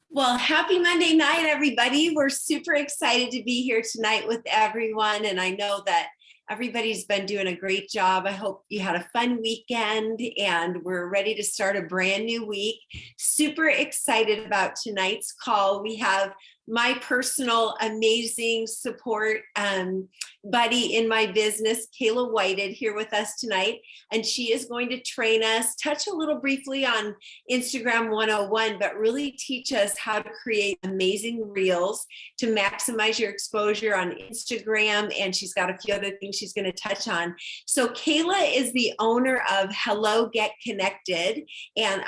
Well, happy Monday night, everybody. We're super excited to be here tonight with everyone. And I know that everybody's been doing a great job. I hope you had a fun weekend and we're ready to start a brand new week. Super excited about tonight's call. We have my personal amazing support buddy in my business, Kayla Whited, here with us tonight. And she is going to train us, touch a little briefly on Instagram 101, but really teach us how to create amazing reels to maximize your exposure on Instagram. And she's got a few other things she's going to touch on. So Kayla is the owner of Hello Get Connected. And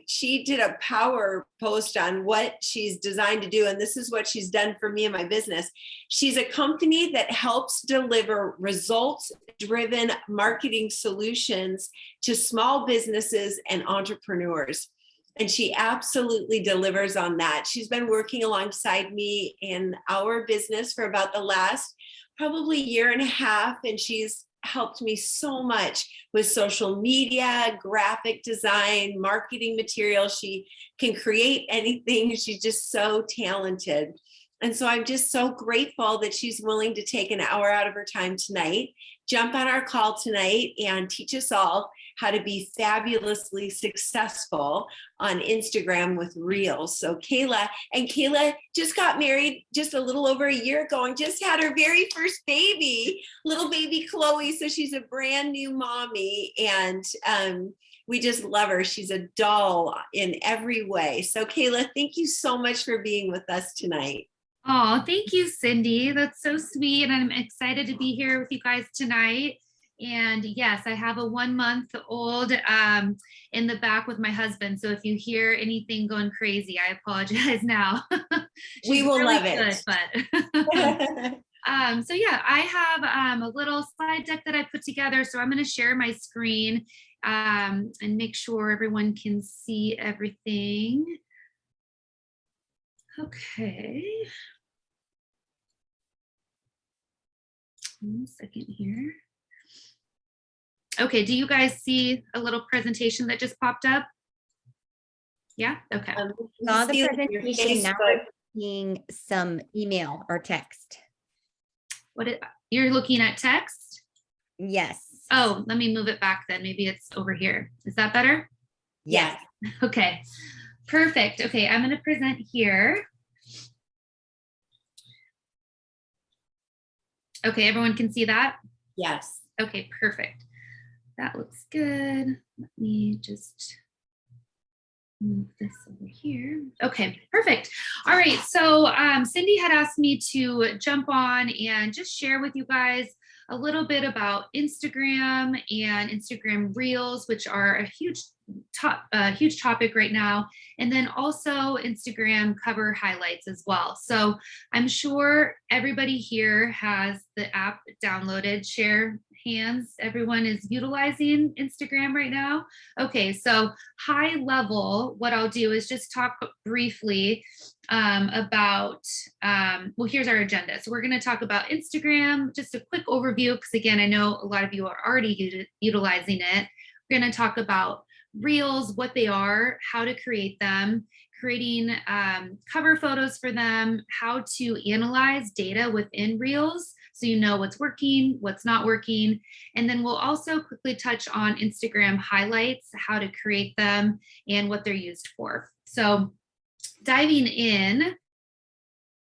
she did a power post on what she's designed to do. And this is what she's done for me and my business. She's a company that helps deliver results driven marketing solutions to small businesses and entrepreneurs. And she absolutely delivers on that. She's been working alongside me in our business for about the last probably year and a half. And she's helped me so much with social media, graphic design, marketing material. She can create anything. She's just so talented. And so I'm just so grateful that she's willing to take an hour out of her time tonight, jump on our call tonight and teach us all how to be fabulously successful on Instagram with Reels. So Kayla just got married just a little over a year ago and just had her very first baby, little baby Chloe. So she's a brand new mommy and we just love her. She's a doll in every way. So Kayla, thank you so much for being with us tonight. Oh, thank you, Cindy. That's so sweet. And I'm excited to be here with you guys tonight. And yes, I have a 1-month-old in the back with my husband. So if you hear anything going crazy, I apologize now. We will really love it. So yeah, I have a little slide deck that I put together. So I'm going to share my screen and make sure everyone can see everything. Okay. 1 second here. Okay, do you guys see a little presentation that just popped up? Yeah, okay. Saw the presentation, now we're seeing some email or text. You're looking at text? Yes. Oh, let me move it back then. Maybe it's over here. Is that better? Yes. Okay, perfect. Okay, I'm going to present here. Okay, everyone can see that? Yes. Okay, perfect. That looks good. Let me just move this over here. Okay, perfect. All right, so Cindy had asked me to jump on and just share with you guys a little bit about Instagram and Instagram Reels, which are a huge topic right now, and then also Instagram cover highlights as well. So I'm sure everybody here has the app downloaded. Share hands. Everyone is utilizing Instagram right now. Okay, so high level, what I'll do is just talk briefly about, well, here's our agenda. So we're going to talk about Instagram, just a quick overview, because again, I know a lot of you are already utilizing it. We're going to talk about Reels, what they are, how to create them, creating cover photos for them, how to analyze data within Reels so you know what's working, what's not working. And then we'll also quickly touch on Instagram highlights, how to create them, and what they're used for. So diving in,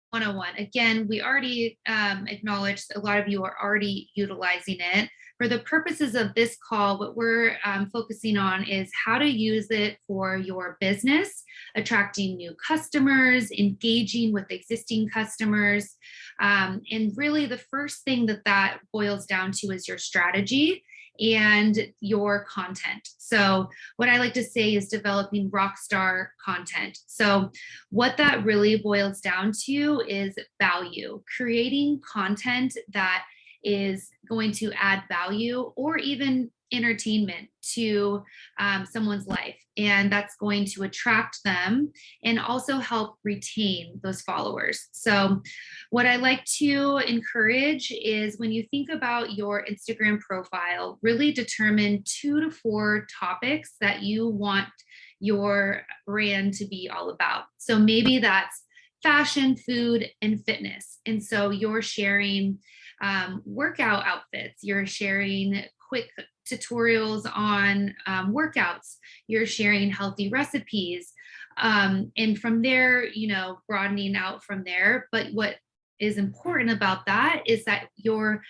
101. Again, we already acknowledged a lot of you are already utilizing it. For the purposes of this call, what we're focusing on is how to use it for your business, attracting new customers, engaging with existing customers. And really the first thing that boils down to is your strategy and your content. So what I like to say is developing rock star content. So what that really boils down to is value, creating content that is going to add value or even entertainment to someone's life, and that's going to attract them and also help retain those followers. So what I like to encourage is, when you think about your Instagram profile, really determine 2 to 4 topics that you want your brand to be all about. So maybe that's fashion, food, and fitness. And so you're sharing workout outfits, you're sharing quick tutorials on workouts, you're sharing healthy recipes. And from there, broadening out from there. But what is important about that is that your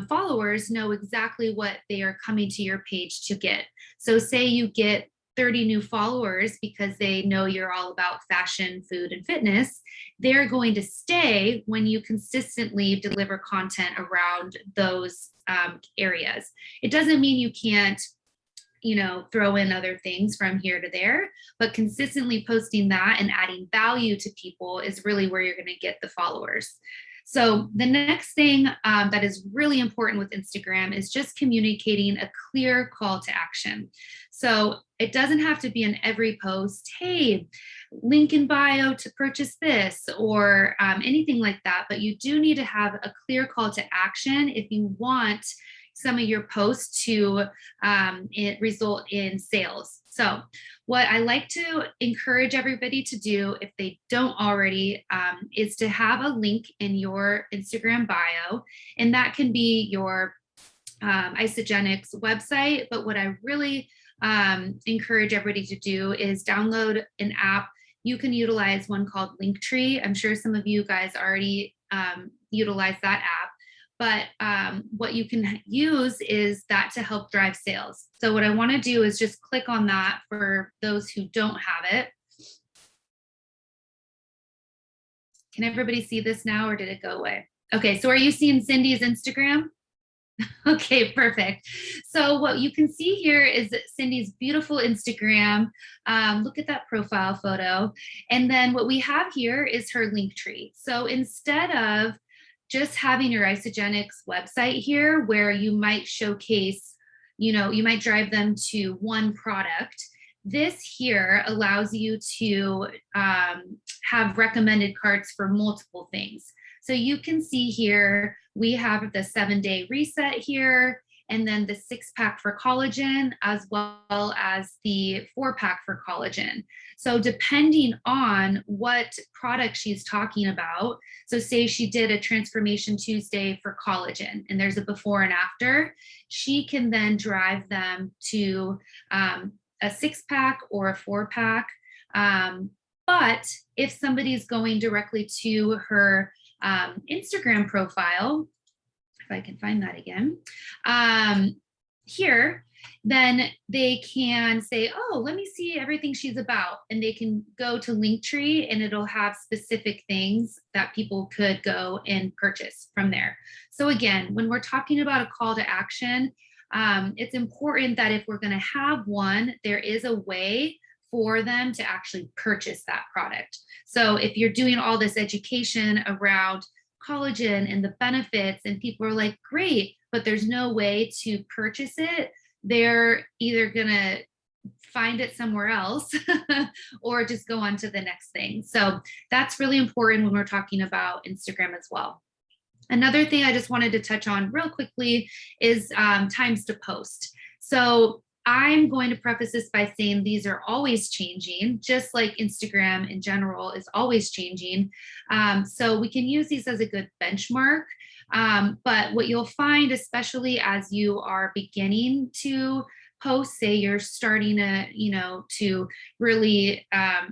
followers know exactly what they are coming to your page to get. So say you get 30 new followers because they know you're all about fashion, food, and fitness, they're going to stay when you consistently deliver content around those areas. It doesn't mean you can't, throw in other things from here to there, but consistently posting that and adding value to people is really where you're going to get the followers. So the next thing that is really important with Instagram is just communicating a clear call to action. So it doesn't have to be in every post, hey, link in bio to purchase this, or anything like that. But you do need to have a clear call to action if you want some of your posts to result in sales. So what I like to encourage everybody to do, if they don't already, is to have a link in your Instagram bio, and that can be your Isagenix website. But what I really encourage everybody to do is download an app. You can utilize one called Linktree. I'm sure some of you guys already utilize that app. But what you can use is that to help drive sales. So what I want to do is just click on that for those who don't have it. Can everybody see this now, or did it go away? Okay, so are you seeing Cindy's Instagram? Okay, perfect. So what you can see here is Cindy's beautiful Instagram. Look at that profile photo. And then what we have here is her Linktree. So instead of just having your Isagenix website here, where you might showcase, you might drive them to one product, this here allows you to have recommended carts for multiple things. So you can see here, we have the 7-day reset here, and then the 6-pack for collagen, as well as the 4-pack for collagen. So depending on what product she's talking about, so say she did a Transformation Tuesday for collagen, and there's a before and after, she can then drive them to a 6-pack or a 4-pack. But if somebody's going directly to her Instagram profile, if I can find that again, here, then they can say, oh, let me see everything she's about. And they can go to Linktree, and it'll have specific things that people could go and purchase from there. So again, when we're talking about a call to action, it's important that if we're going to have one, there is a way for them to actually purchase that product. So if you're doing all this education around collagen and the benefits, and people are like, great, but there's no way to purchase it, they're either gonna find it somewhere else or just go on to the next thing. So that's really important when we're talking about Instagram as well. Another thing I just wanted to touch on real quickly is times to post. So I'm going to preface this by saying these are always changing, just like Instagram in general is always changing. So we can use these as a good benchmark. But what you'll find, especially as you are beginning to post, say you're starting to really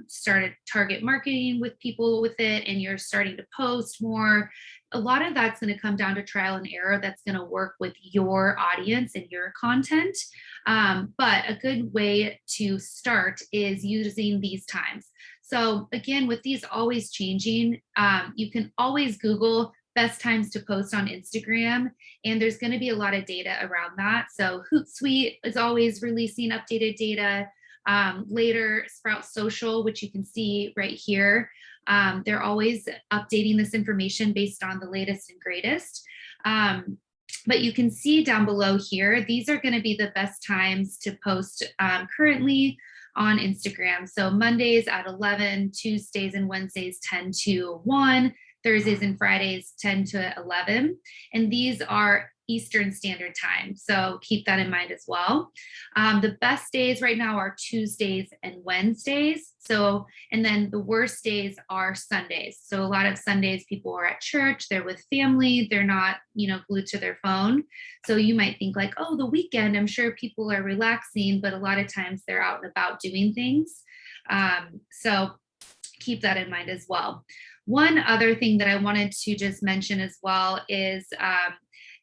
start a target marketing with people with it, and you're starting to post more, a lot of that's going to come down to trial and error. That's going to work with your audience and your content. But a good way to start is using these times. So again, with these always changing, you can always Google best times to post on Instagram, and there's going to be a lot of data around that. So Hootsuite is always releasing updated data. Later, Sprout Social, which you can see right here, they're always updating this information based on the latest and greatest. But you can see down below here, these are going to be the best times to post currently on Instagram. So Mondays at 11, Tuesdays and Wednesdays 10 to 1, Thursdays and Fridays 10 to 11. And these are Eastern Standard Time. So keep that in mind as well. The best days right now are Tuesdays and Wednesdays. So, and then the worst days are Sundays. So a lot of Sundays people are at church, they're with family, they're not, glued to their phone. So you might think like, oh, the weekend, I'm sure people are relaxing, but a lot of times they're out and about doing things. So keep that in mind as well. One other thing that I wanted to just mention as well is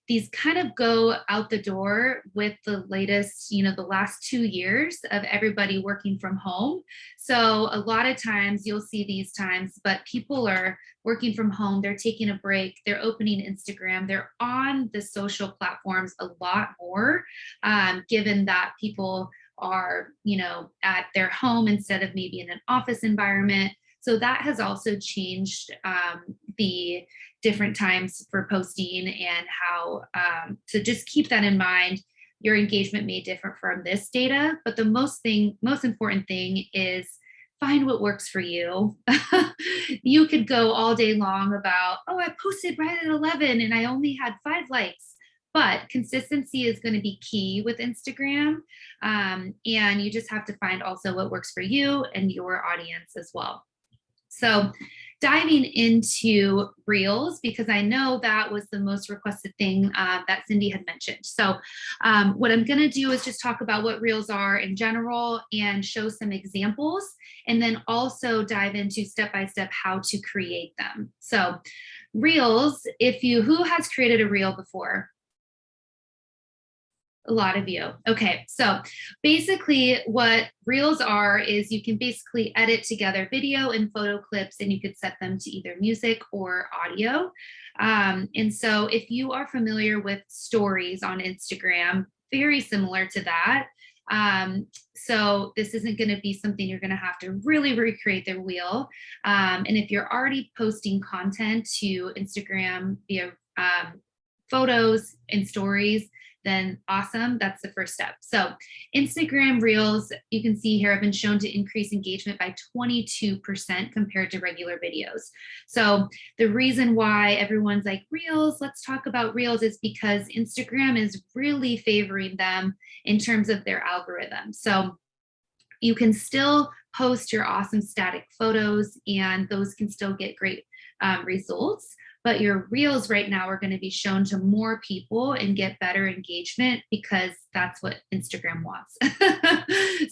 these kind of go out the door with the latest, the last 2 years of everybody working from home. So a lot of times you'll see these times, but people are working from home, they're taking a break, they're opening Instagram, they're on the social platforms a lot more, given that people are, at their home instead of maybe in an office environment. So that has also changed the different times for posting and how, so just keep that in mind. Your engagement may differ from this data, but the most important thing is find what works for you. You could go all day long about, oh, I posted right at 11 and I only had 5 likes. But consistency is going to be key with Instagram. And you just have to find also what works for you and your audience as well. So diving into Reels, because I know that was the most requested thing that Cindy had mentioned. So what I'm going to do is just talk about what Reels are in general and show some examples, and then also dive into step-by-step how to create them. So Reels, who has created a Reel before? A lot of you. Okay, so basically what Reels are is you can basically edit together video and photo clips, and you could set them to either music or audio. And so if you are familiar with stories on Instagram, very similar to that. So this isn't going to be something you're going to have to really recreate the wheel. And if you're already posting content to Instagram via photos and stories, then awesome, that's the first step. So Instagram Reels, you can see here, have been shown to increase engagement by 22% compared to regular videos. So the reason why everyone's like, Reels, let's talk about Reels, is because Instagram is really favoring them in terms of their algorithm. So you can still post your awesome static photos and those can still get great results. But your Reels right now are going to be shown to more people and get better engagement because that's what Instagram wants.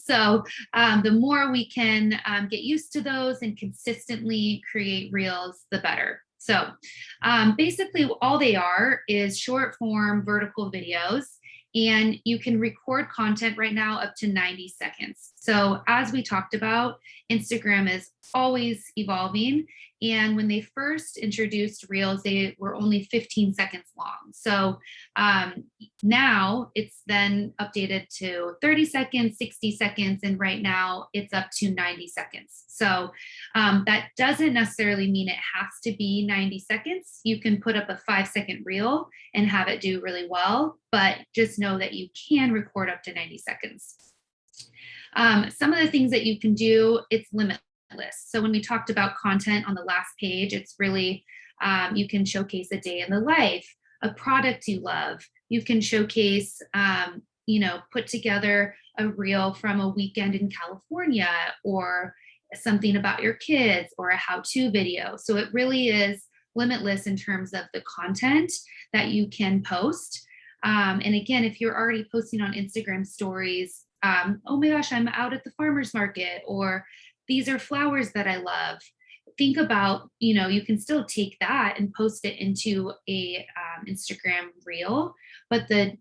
So the more we can get used to those and consistently create Reels, the better. So basically all they are is short form vertical videos, and you can record content right now up to 90 seconds. So as we talked about, Instagram is always evolving. And when they first introduced Reels, they were only 15 seconds long. So now it's then updated to 30 seconds, 60 seconds, and right now it's up to 90 seconds. So that doesn't necessarily mean it has to be 90 seconds. You can put up a 5-second reel and have it do really well, but just know that you can record up to 90 seconds. Some of the things that you can do, it's limitless. So when we talked about content on the last page, it's really, you can showcase a day in the life, a product you love. You can showcase, put together a reel from a weekend in California, or something about your kids, or a how-to video. So it really is limitless in terms of the content that you can post. And again, if you're already posting on Instagram stories, oh my gosh, I'm out at the farmer's market, or these are flowers that I love. Think about, you can still take that and post it into a Instagram reel. But the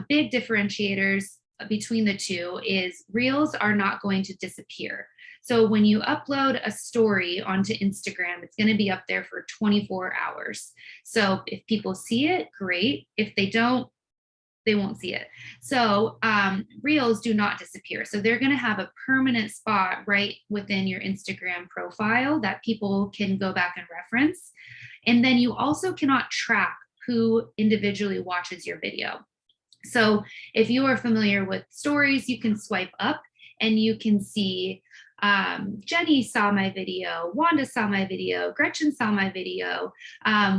big differentiators between the two is Reels are not going to disappear. So when you upload a story onto Instagram, it's going to be up there for 24 hours. So if people see it, great. If they don't, they won't see it. So Reels do not disappear. So they're going to have a permanent spot right within your Instagram profile that people can go back and reference. And then you also cannot track who individually watches your video. So if you are familiar with stories, you can swipe up and you can see Jenny saw my video, Wanda saw my video, Gretchen saw my video.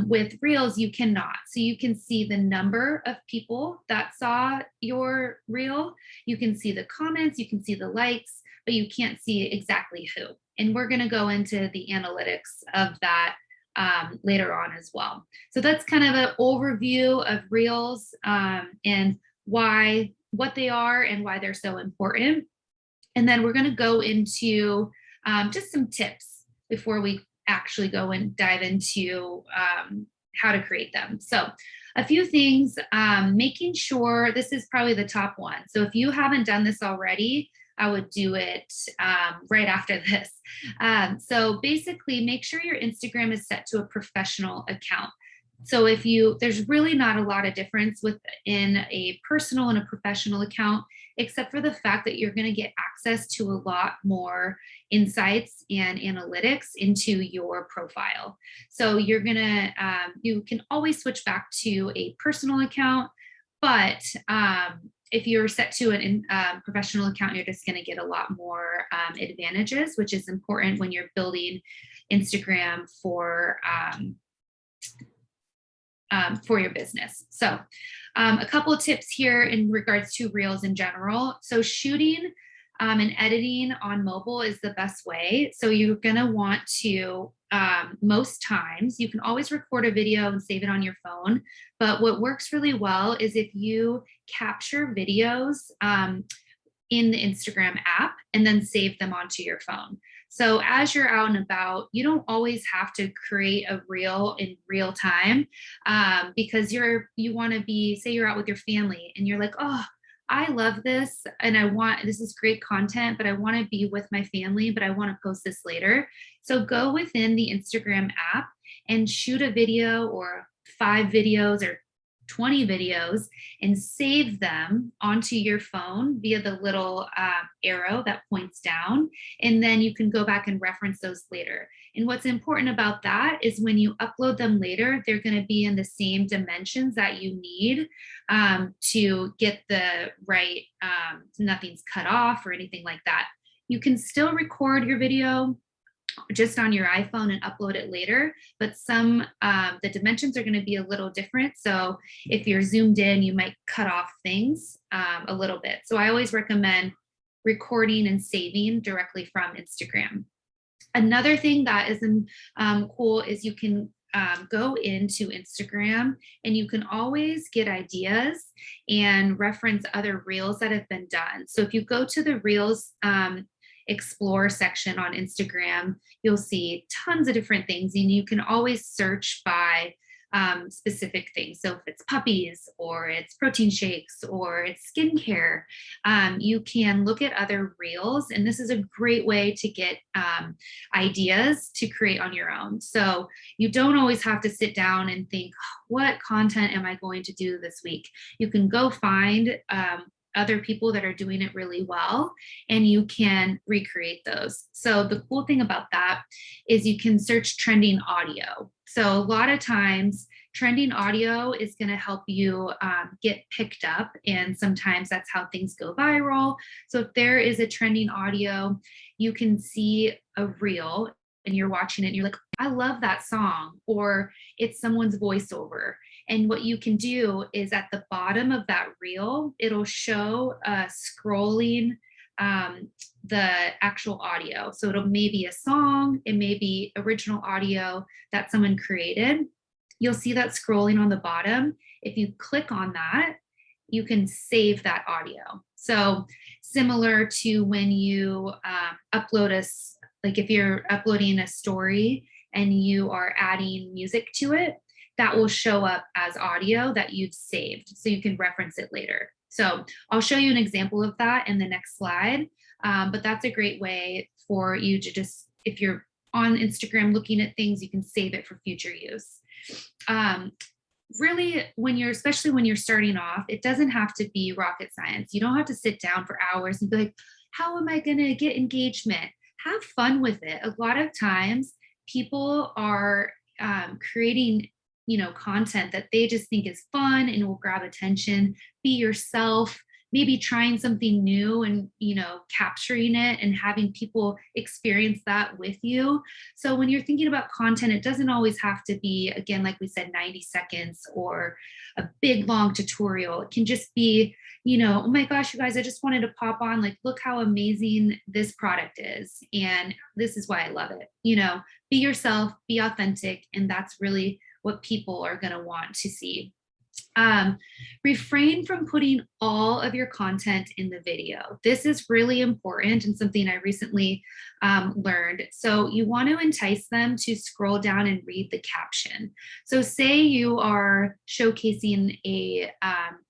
With Reels, you cannot. So you can see the number of people that saw your reel. You can see the comments, you can see the likes, but you can't see exactly who. And we're going to go into the analytics of that later on as well. So that's kind of an overview of Reels and what they are and why they're so important. And then we're going to go into just some tips before we actually go and dive into how to create them. So a few things, making sure this is probably the top one. So if you haven't done this already, I would do it right after this. So basically make sure your Instagram is set to a professional account. So there's really not a lot of difference within a personal and a professional account, except for the fact that you're going to get access to a lot more insights and analytics into your profile. So you can always switch back to a personal account, but if you're set to a professional account, you're just going to get a lot more advantages, which is important when you're building Instagram for your business. So a couple of tips here in regards to Reels in general. So shooting and editing on mobile is the best way. So you're going to want to, most times, you can always record a video and save it on your phone. But what works really well is if you capture videos in the Instagram app and then save them onto your phone. So as you're out and about, you don't always have to create a reel in real time because you want to say you're out with your family and you're like, oh, I love this and this is great content, but I want to be with my family, but I want to post this later. So go within the Instagram app and shoot a video or 5 videos or 20 videos and save them onto your phone via the little arrow that points down. And then you can go back and reference those later. And what's important about that is when you upload them later, they're going to be in the same dimensions that you need to get the right, nothing's cut off or anything like that. You can still record your video just on your iPhone and upload it later, but the dimensions are going to be a little different. So if you're zoomed in, you might cut off things a little bit. So I always recommend recording and saving directly from Instagram. Another thing that is cool is you can go into Instagram and you can always get ideas and reference other reels that have been done. So if you go to the reels explore section on Instagram, you'll see tons of different things and you can always search by specific things. So if it's puppies or it's protein shakes or it's skincare, you can look at other reels, and this is a great way to get ideas to create on your own. So you don't always have to sit down and think, what content am I going to do this week? You can go find other people that are doing it really well, and you can recreate those. So the cool thing about that is you can search trending audio. So a lot of times trending audio is going to help you get picked up, and sometimes that's how things go viral. So if there is a trending audio, you can see a reel and you're watching it and you're like, I love that song, or it's someone's voiceover. And what you can do is at the bottom of that reel, it'll show scrolling the actual audio. So it'll maybe a song, it may be original audio that someone created. You'll see that scrolling on the bottom. If you click on that, you can save that audio. So similar to when you like if you're uploading a story and you are adding music to it, that will show up as audio that you've saved, so you can reference it later. So I'll show you an example of that in the next slide, but that's a great way for you to just, if you're on Instagram looking at things, you can save it for future use. Really, especially when you're starting off, it doesn't have to be rocket science. You don't have to sit down for hours and be like, how am I going to get engagement? Have fun with it. A lot of times people are creating content that they just think is fun and will grab attention. Be yourself, maybe trying something new and, capturing it and having people experience that with you. So when you're thinking about content, it doesn't always have to be, again, like we said, 90 seconds or a big long tutorial. It can just be, oh my gosh, you guys, I just wanted to pop on, like, look how amazing this product is. And this is why I love it. Be yourself, be authentic. And that's really what people are going to want to see. Refrain from putting all of your content in the video. This is really important and something I recently learned. So you want to entice them to scroll down and read the caption. So say you are showcasing a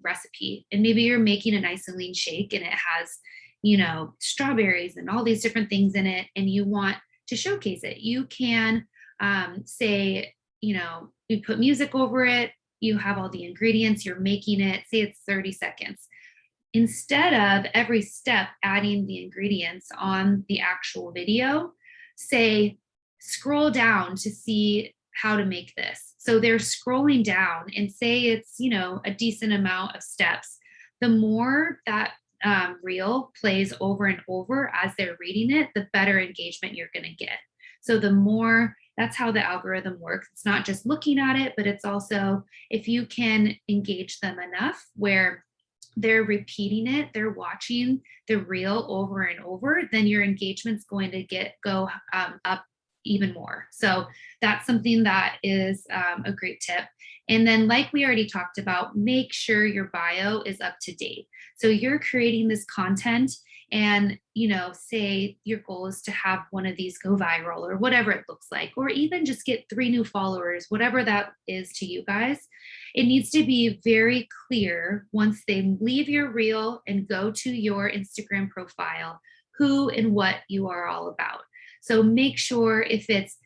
recipe and maybe you're making an isoline shake and it has, strawberries and all these different things in it, and you want to showcase it. You can say, you put music over it, you have all the ingredients, you're making it, say it's 30 seconds. Instead of every step adding the ingredients on the actual video, say, scroll down to see how to make this. So they're scrolling down and say it's, a decent amount of steps. The more that reel plays over and over as they're reading it, the better engagement you're going to get. So the more, that's how the algorithm works. It's not just looking at it, but it's also if you can engage them enough where they're repeating it, they're watching the reel over and over, then your engagement's going to go up even more. So that's something that is a great tip. And then, like we already talked about, make sure your bio is up to date. So you're creating this content and, say your goal is to have one of these go viral or whatever it looks like, or even just get 3 new followers, whatever that is to you guys. It needs to be very clear once they leave your reel and go to your Instagram profile, who and what you are all about. So make sure if it's,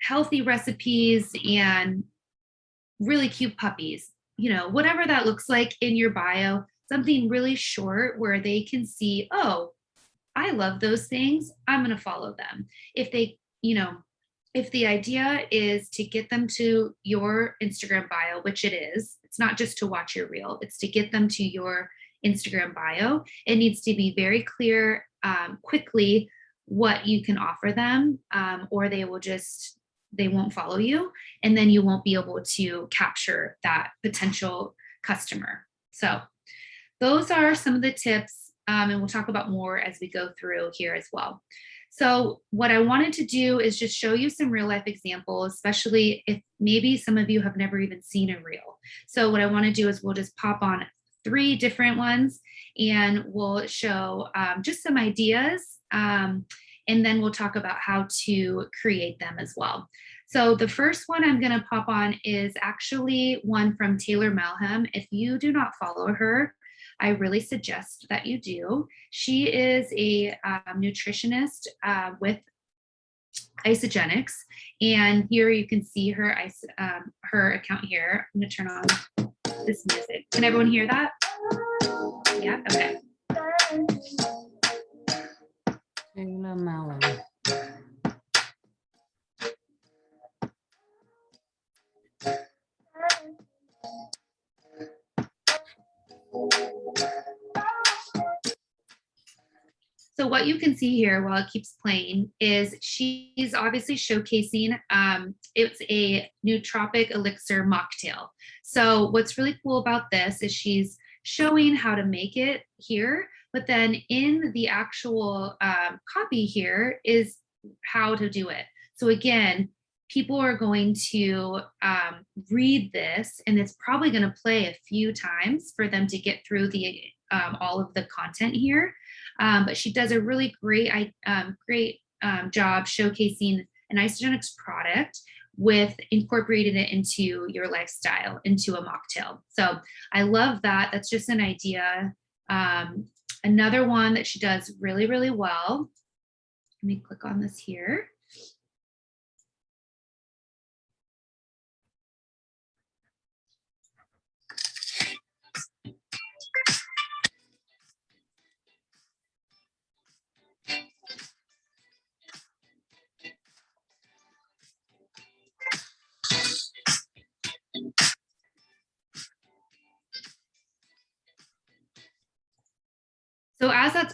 healthy recipes and really cute puppies, whatever that looks like in your bio, something really short where they can see, oh, I love those things, I'm going to follow them. If they, if the idea is to get them to your Instagram bio, which it is, it's not just to watch your reel, it's to get them to your Instagram bio. It needs to be very clear quickly what you can offer them, or they won't follow you, and then you won't be able to capture that potential customer. So those are some of the tips, and we'll talk about more as we go through here as well. So what I wanted to do is just show you some real life examples, especially if maybe some of you have never even seen a reel. So what I want to do is we'll just pop on 3 different ones and we'll show just some ideas. And then we'll talk about how to create them as well. So the first one I'm going to pop on is actually one from Taylor Malham. If you do not follow her, I really suggest that you do. She is a nutritionist with Isogenics, and here you can see her account here. I'm going to turn on this music. Can everyone hear that? Yeah. Okay. Kayla Mallory. So what you can see here while it keeps playing is she's obviously showcasing, it's a nootropic elixir mocktail. So what's really cool about this is she's showing how to make it here, but then in the actual copy here is how to do it. So again, people are going to read this, and it's probably going to play a few times for them to get through the all of the content here. But she does a really great job showcasing an Isogenics product with incorporating it into your lifestyle, into a mocktail. So I love that. That's just an idea. Another one that she does really, really well. Let me click on this here.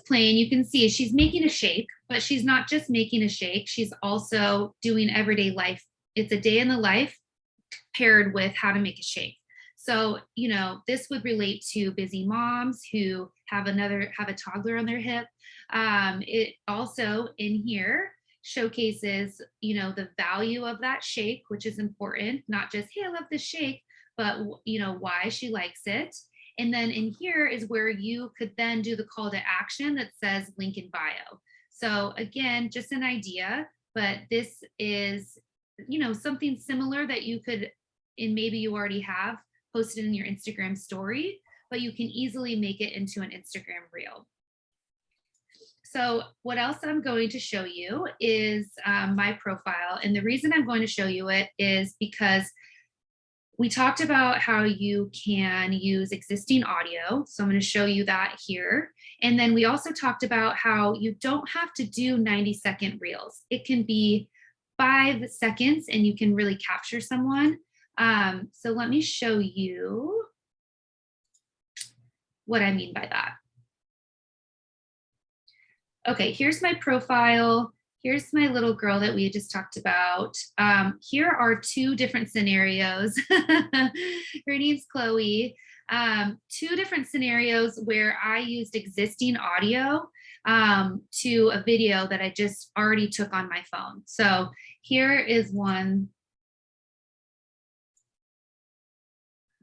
playing, you can see she's making a shake, but she's not just making a shake. She's also doing everyday life. It's a day in the life paired with how to make a shake. So, you know, this would relate to busy moms who have a toddler on their hip. It also in here showcases, you know, the value of that shake, which is important, not just, hey, I love this shake, but you know, why she likes it. And then in here is where you could then do the call to action that says link in bio. So again, just an idea, but this is, you know, something similar that you could, and maybe you already have posted in your Instagram story, but you can easily make it into an Instagram reel. So what else I'm going to show you is my profile. And the reason I'm going to show you it is because we talked about how you can use existing audio. So I'm going to show you that here. And then we also talked about how you don't have to do 90-second reels. It can be 5 seconds and you can really capture someone. So let me show you what I mean by that. Okay, here's my profile. Here's my little girl that we just talked about. Here are 2 different scenarios. Her name's Chloe. 2 different scenarios where I used existing audio to a video that I just already took on my phone. So here is one.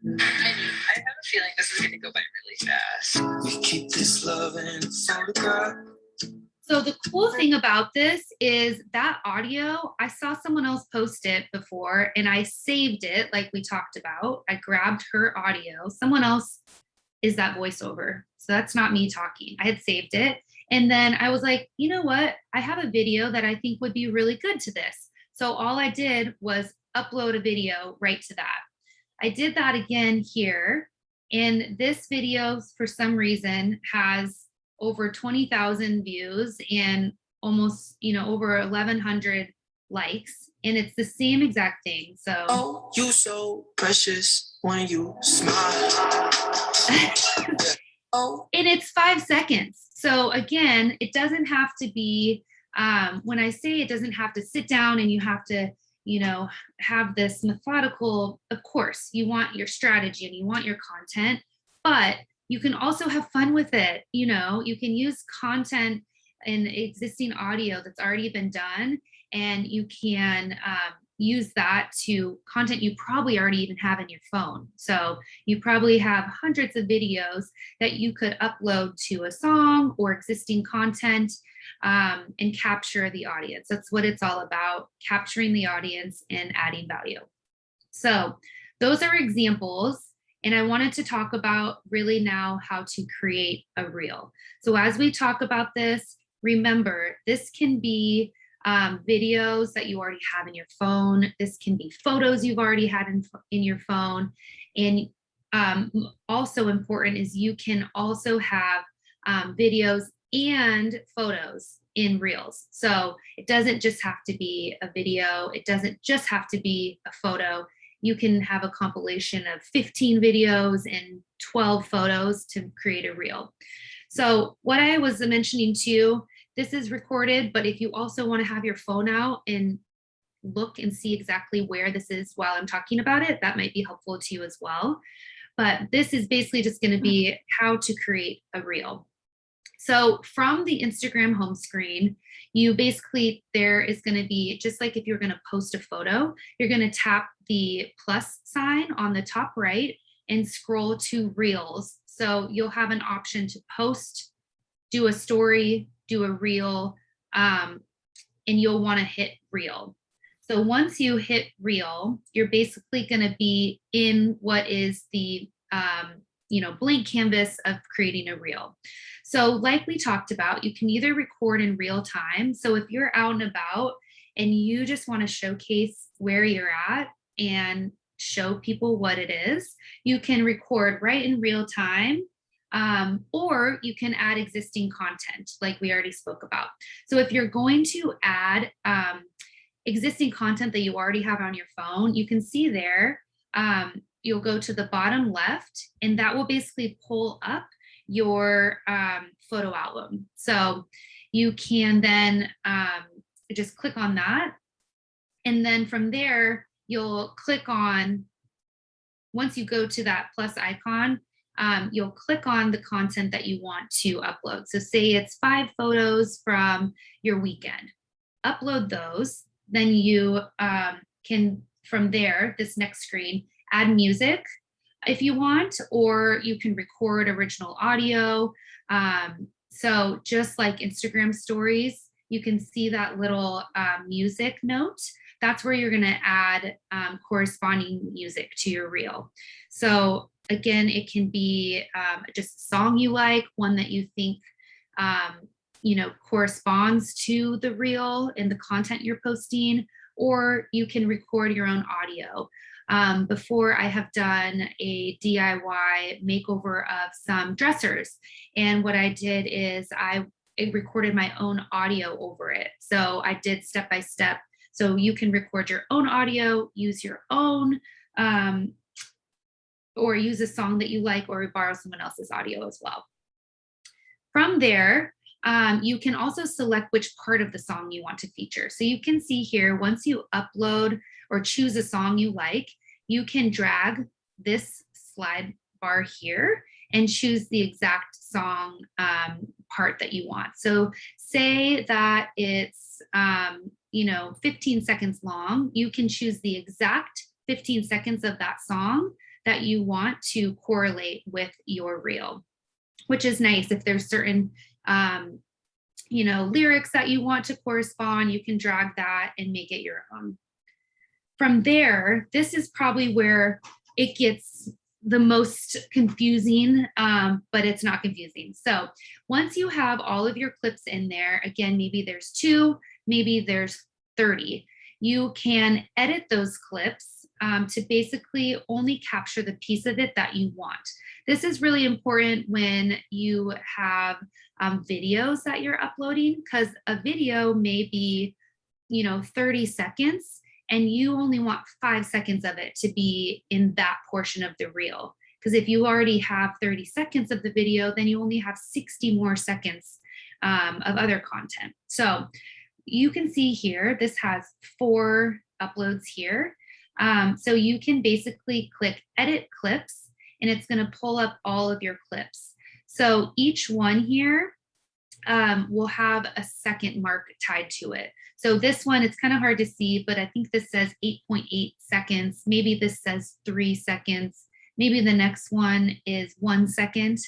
I have a feeling this is going to go by really fast. We keep this love in a photograph. So the cool thing about this is that audio, I saw someone else post it before and I saved it like we talked about. I grabbed her audio. Someone else is that voiceover. So that's not me talking. I had saved it. And then I was like, you know what? I have a video that I think would be really good to this. So all I did was upload a video right to that. I did that again here. And this video, for some reason, has over 20,000 views and almost, you know, over 1,100 likes. And it's the same exact thing. So, oh, you so precious when you smile. Oh, and it's 5 seconds. So again, it doesn't have to be, when I say it doesn't have to sit down and you have to, you know, have this methodical, of course, you want your strategy and you want your content, but you can also have fun with it. You know, you can use content in existing audio that's already been done, and you can use that to content you probably already even have in your phone. So you probably have hundreds of videos that you could upload to a song or existing content and capture the audience. That's what it's all about, capturing the audience and adding value. So those are examples. And I wanted to talk about really now how to create a reel. So as we talk about this, remember, this can be videos that you already have in your phone. This can be photos you've already had in your phone. And also important is you can also have videos and photos in reels. So it doesn't just have to be a video. It doesn't just have to be a photo. You can have a compilation of 15 videos and 12 photos to create a reel. So what I was mentioning too, this is recorded, but if you also want to have your phone out and look and see exactly where this is while I'm talking about it, that might be helpful to you as well. But this is basically just going to be how to create a reel. So from the Instagram home screen, you basically, there is going to be, just like if you're going to post a photo, you're going to tap the plus sign on the top right and scroll to reels. So you'll have an option to post, do a story, do a reel, and you'll want to hit reel. So once you hit reel, you're basically going to be in what is the blank canvas of creating a reel. So like we talked about, you can either record in real time. So if you're out and about and you just want to showcase where you're at and show people what it is, you can record right in real time. Or you can add existing content like we already spoke about. So if you're going to add existing content that you already have on your phone, you can see there, you'll go to the bottom left and that will basically pull up your photo album. So you can then just click on that. And then from there, you'll click on, once you go to that plus icon, you'll click on the content that you want to upload. So say it's 5 photos from your weekend. Upload those. Then you can, from there, this next screen, add music if you want, or you can record original audio. So just like Instagram stories, you can see that little music note. That's where you're gonna add corresponding music to your reel. So again, it can be just a song you like, one that you think corresponds to the reel and the content you're posting, or you can record your own audio. Before, I have done a DIY makeover of some dressers. And what I did is I recorded my own audio over it. So I did step by step. So you can record your own audio, use your own, or use a song that you like, or borrow someone else's audio as well. From there, you can also select which part of the song you want to feature. So you can see here, once you upload or choose a song you like, you can drag this slide bar here and choose the exact song part that you want. So say that it's 15 seconds long, you can choose the exact 15 seconds of that song that you want to correlate with your reel, which is nice. If there's certain lyrics that you want to correspond, you can drag that and make it your own. From there, this is probably where it gets the most confusing, but it's not confusing. So once you have all of your clips in there, again, maybe there's 2, maybe there's 30, you can edit those clips to basically only capture the piece of it that you want. This is really important when you have videos that you're uploading, because a video may be 30 seconds and you only want 5 seconds of it to be in that portion of the reel. Because if you already have 30 seconds of the video, then you only have 60 more seconds of other content. So you can see here, this has 4 uploads here. So you can basically click edit clips and it's going to pull up all of your clips. So each one here will have a second mark tied to it. So this one, it's kind of hard to see, but I think this says 8.8 seconds. Maybe this says 3 seconds. Maybe the next one is 1 second.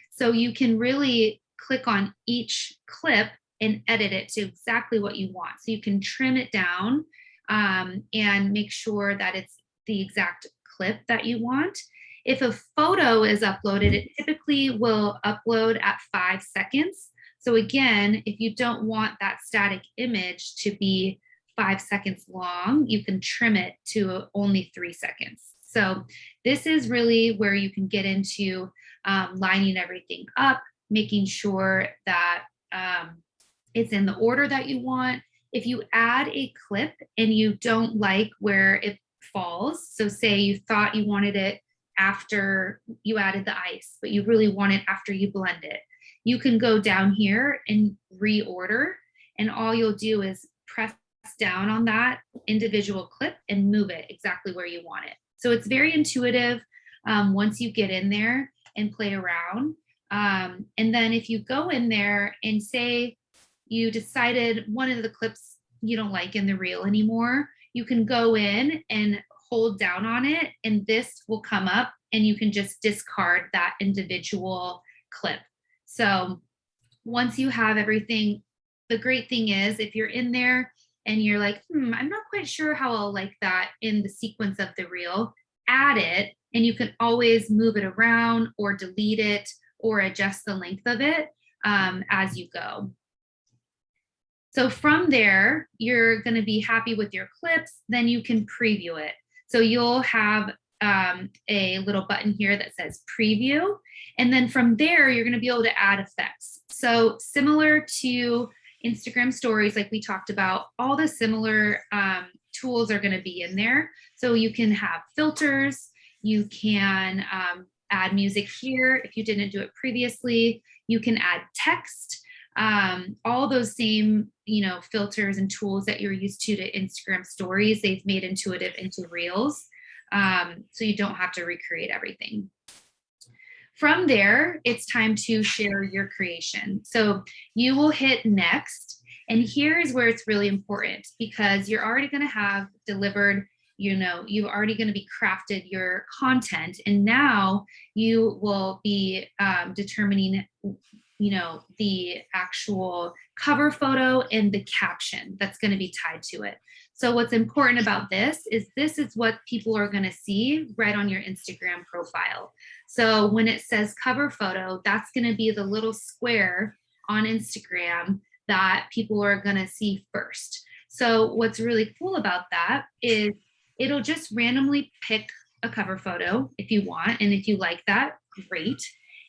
So you can really click on each clip and edit it to exactly what you want. So you can trim it down and make sure that it's the exact clip that you want. If a photo is uploaded, it typically will upload at 5 seconds. So again, if you don't want that static image to be 5 seconds long, you can trim it to only 3 seconds. So this is really where you can get into lining everything up, making sure that it's in the order that you want. If you add a clip and you don't like where it falls, so say you thought you wanted it after you added the ice, but you really want it after you blend it, you can go down here and reorder, and all you'll do is press down on that individual clip and move it exactly where you want it. So it's very intuitive once you get in there and play around. And then if you go in there and say you decided one of the clips you don't like in the reel anymore, you can go in and hold down on it and this will come up and you can just discard that individual clip. So once you have everything, the great thing is if you're in there and you're like, I'm not quite sure how I'll like that in the sequence of the reel, add it, and you can always move it around or delete it or adjust the length of it as you go. So from there, you're going to be happy with your clips, then you can preview it. So you'll have a little button here that says preview. And then from there, you're going to be able to add effects. So similar to Instagram stories, like we talked about, all the similar tools are going to be in there. So you can have filters, you can add music here if you didn't do it previously. You can add text, all those same, filters and tools that you're used to Instagram stories, they've made intuitive into Reels. So you don't have to recreate everything. From there, it's time to share your creation. So you will hit next. And here is where it's really important, because you're already going to have delivered, you're already going to be crafted your content. And now you will be determining, the actual cover photo and the caption that's going to be tied to it. So what's important about this is what people are going to see right on your Instagram profile. So when it says cover photo, that's going to be the little square on Instagram that people are going to see first. So what's really cool about that is it'll just randomly pick a cover photo if you want. And if you like that, great.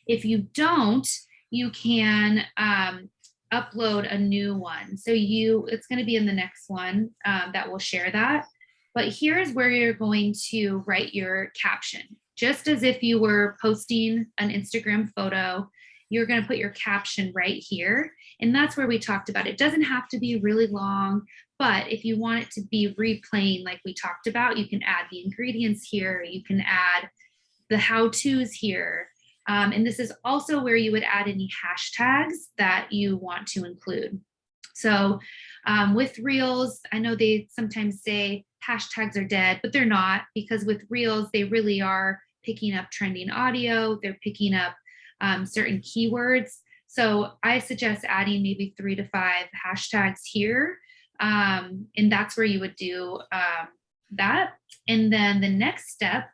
If you don't, you can upload a new one. So it's going to be in the next one that will share that. But here's where you're going to write your caption. Just as if you were posting an Instagram photo, you're going to put your caption right here. And that's where we talked about it. Doesn't have to be really long, but if you want it to be replaying like we talked about, you can add the ingredients here. You can add the how-tos here. And this is also where you would add any hashtags that you want to include. So with Reels, I know they sometimes say hashtags are dead, but they're not, because with Reels, they really are picking up trending audio. They're picking up certain keywords. So I suggest adding maybe 3 to 5 hashtags here. And that's where you would do that. And then the next step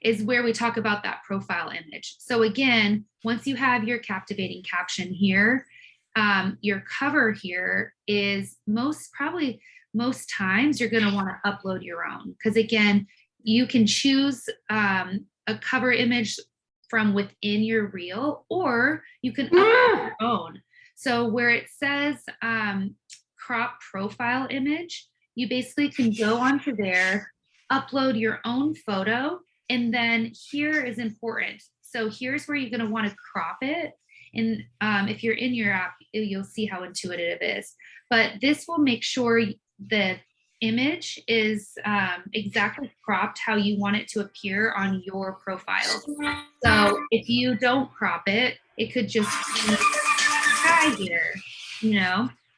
is where we talk about that profile image. So again, once you have your captivating caption here, your cover here is most times you're going to want to upload your own, because again, you can choose a cover image from within your reel, or you can upload your own. So where it says crop profile image, you basically can go onto there, upload your own photo. And then here is important. So here's where you're going to want to crop it. And if you're in your app, you'll see how intuitive it is. But this will make sure the image is exactly cropped how you want it to appear on your profile. So if you don't crop it, it could just be tag here,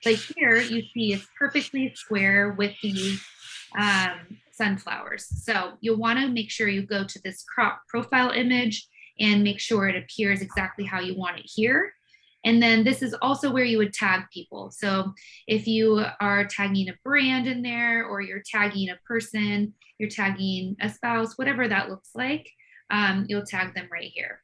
But here you see it's perfectly square with the sunflowers. So you'll want to make sure you go to this crop profile image and make sure it appears exactly how you want it here. And then this is also where you would tag people. So if you are tagging a brand in there, or you're tagging a person, you're tagging a spouse, whatever that looks like, you'll tag them right here.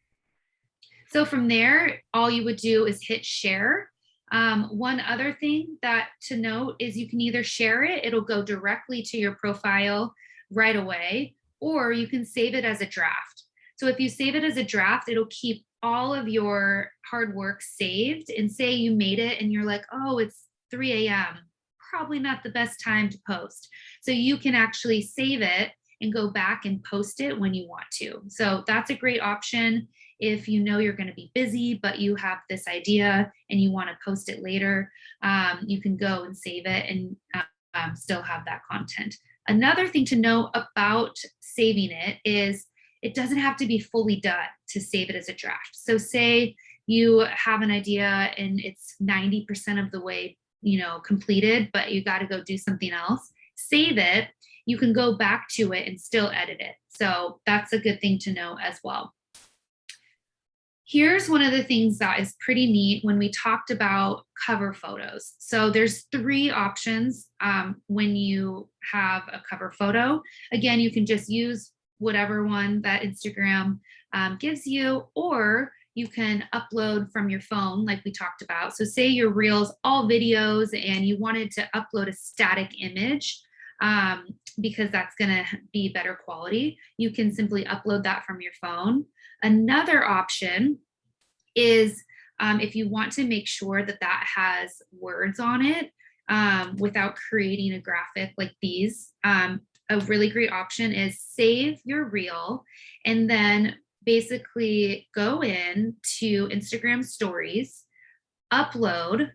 So from there, all you would do is hit share. One other thing to note is you can either share it, it'll go directly to your profile right away, or you can save it as a draft. So if you save it as a draft, it'll keep all of your hard work saved. And say you made it and you're like, oh, it's 3 a.m. Probably not the best time to post. So you can actually save it and go back and post it when you want to. So that's a great option. If you know you're going to be busy, but you have this idea and you want to post it later, you can go and save it and still have that content. Another thing to know about saving it is it doesn't have to be fully done to save it as a draft. So say you have an idea and it's 90% of the way, completed, but you got to go do something else, save it. You can go back to it and still edit it. So that's a good thing to know as well. Here's one of the things that is pretty neat when we talked about cover photos. So there's 3 options when you have a cover photo. Again, you can just use whatever one that Instagram gives you, or you can upload from your phone like we talked about. So say your reels, all videos, and you wanted to upload a static image because that's gonna be better quality. You can simply upload that from your phone. Another option is if you want to make sure that that has words on it without creating a graphic like these, a really great option is save your reel and then basically go in to Instagram stories, upload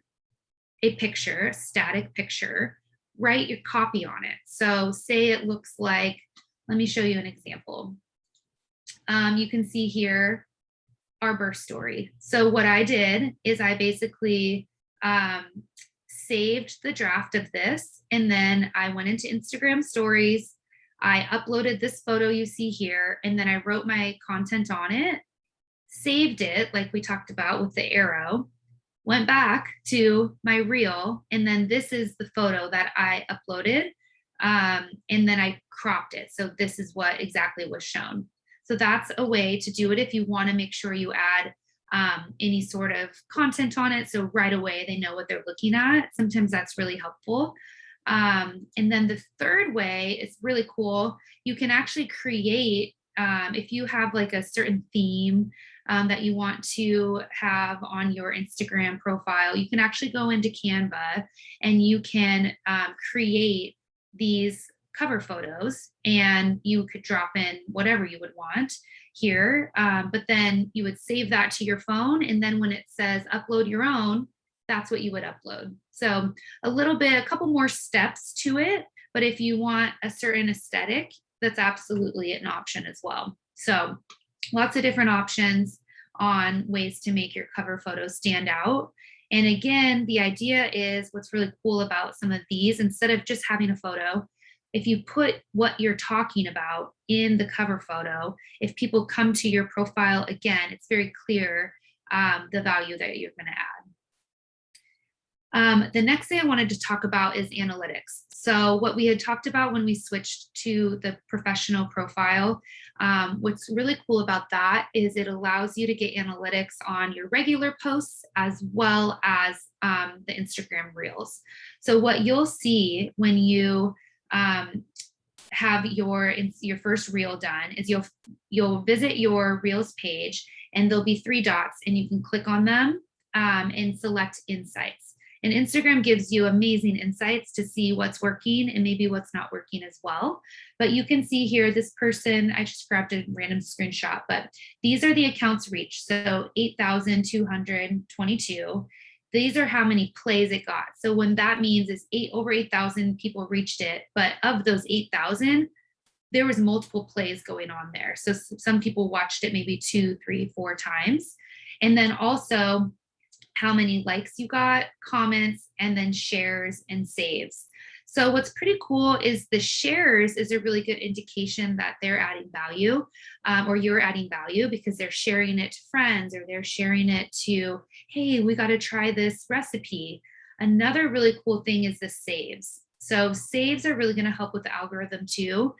a picture, a static picture, write your copy on it. So say it looks like, let me show you an example. You can see here our birth story. So what I did is I basically saved the draft of this, and then I went into Instagram stories. I uploaded this photo you see here, and then I wrote my content on it, saved it like we talked about with the arrow, went back to my reel, and then this is the photo that I uploaded, and then I cropped it. So this is what exactly was shown. So that's a way to do it if you want to make sure you add any sort of content on it. So right away they know what they're looking at. Sometimes that's really helpful. And then the third way is really cool. You can actually create, if you have like a certain theme that you want to have on your Instagram profile, you can actually go into Canva and you can create these cover photos, and you could drop in whatever you would want here. But then you would save that to your phone. And then when it says upload your own, that's what you would upload. So a couple more steps to it. But if you want a certain aesthetic, that's absolutely an option as well. So lots of different options on ways to make your cover photos stand out. And again, the idea is what's really cool about some of these, instead of just having a photo, if you put what you're talking about in the cover photo, if people come to your profile again, it's very clear the value that you're going to add. The next thing I wanted to talk about is analytics. So what we had talked about when we switched to the professional profile, what's really cool about that is it allows you to get analytics on your regular posts as well as the Instagram reels. So what you'll see when you have your first reel done is you'll visit your reels page, and there'll be 3 dots, and you can click on them and select insights. And Instagram gives you amazing insights to see what's working and maybe what's not working as well. But you can see here, this person, I just grabbed a random screenshot, but these are the accounts reached. So 8,222. These are how many plays it got. So when that means is over 8,000 people reached it, but of those 8,000, there was multiple plays going on there. So some people watched it maybe 2, 3, 4 times. And then also how many likes you got, comments, and then shares and saves. So what's pretty cool is the shares is a really good indication that they're adding value, or you're adding value, because they're sharing it to friends, or they're sharing it to, hey, we got to try this recipe. Another really cool thing is the saves. So saves are really going to help with the algorithm too,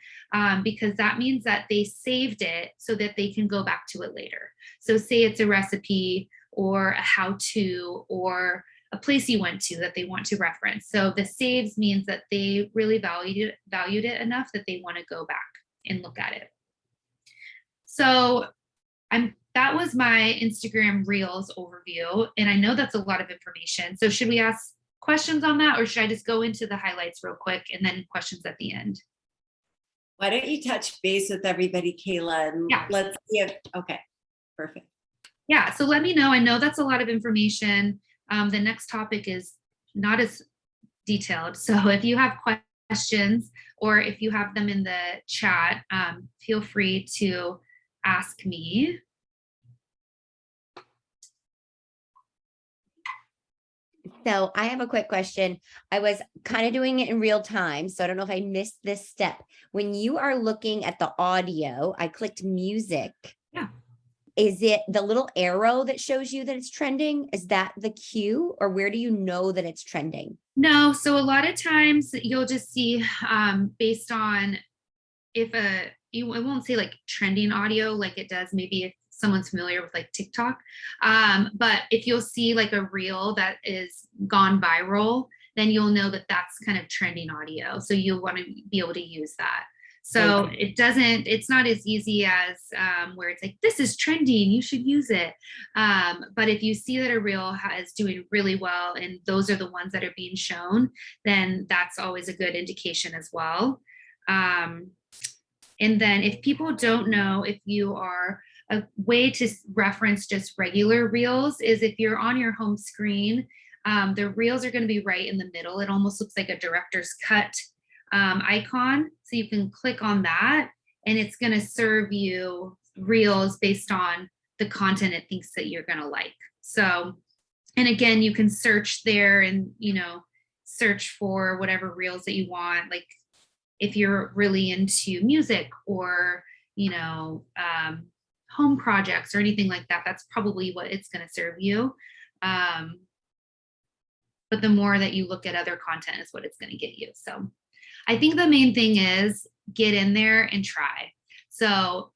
because that means that they saved it so that they can go back to it later. So say it's a recipe or a how-to or a place you went to that they want to reference. So the saves means that they really valued it enough that they want to go back and look at it. So that was my Instagram Reels overview. And I know that's a lot of information. So should we ask questions on that, or should I just go into the highlights real quick and then questions at the end? Why don't you touch base with everybody, Kayla, and Yeah. let's see if, okay, perfect. Yeah, so let me know. I know that's a lot of information. The next topic is not as detailed. So if you have questions or if you have them in the chat, feel free to ask me. So I have a quick question. I was kind of doing it in real time, so I don't know if I missed this step. When you are looking at the audio, I clicked music. Yeah. Is it the little arrow that shows you that it's trending? Is that the cue, or where do you know that it's trending? No, so a lot of times you'll just see based on if it won't say like trending audio like it does maybe if someone's familiar with like TikTok. But if you'll see like a reel that is gone viral, then you'll know that that's kind of trending audio. So you'll want to be able to use that. So Okay. it's not as easy as where it's like, this is trending, you should use it. But if you see that a reel is doing really well and those are the ones that are being shown, then that's always a good indication as well. And then if people don't know if you are a way to reference just regular reels is if you're on your home screen, the reels are going to be right in the middle. It almost looks like a director's cut icon. So you can click on that and it's going to serve you reels based on the content it thinks that you're going to like. So, and again, you can search there and, you know, search for whatever reels that you want. Like if you're really into music or, you know, home projects or anything like that, that's probably what it's going to serve you. But the more that you look at other content is what it's going to get you. So I think the main thing is get in there and try. So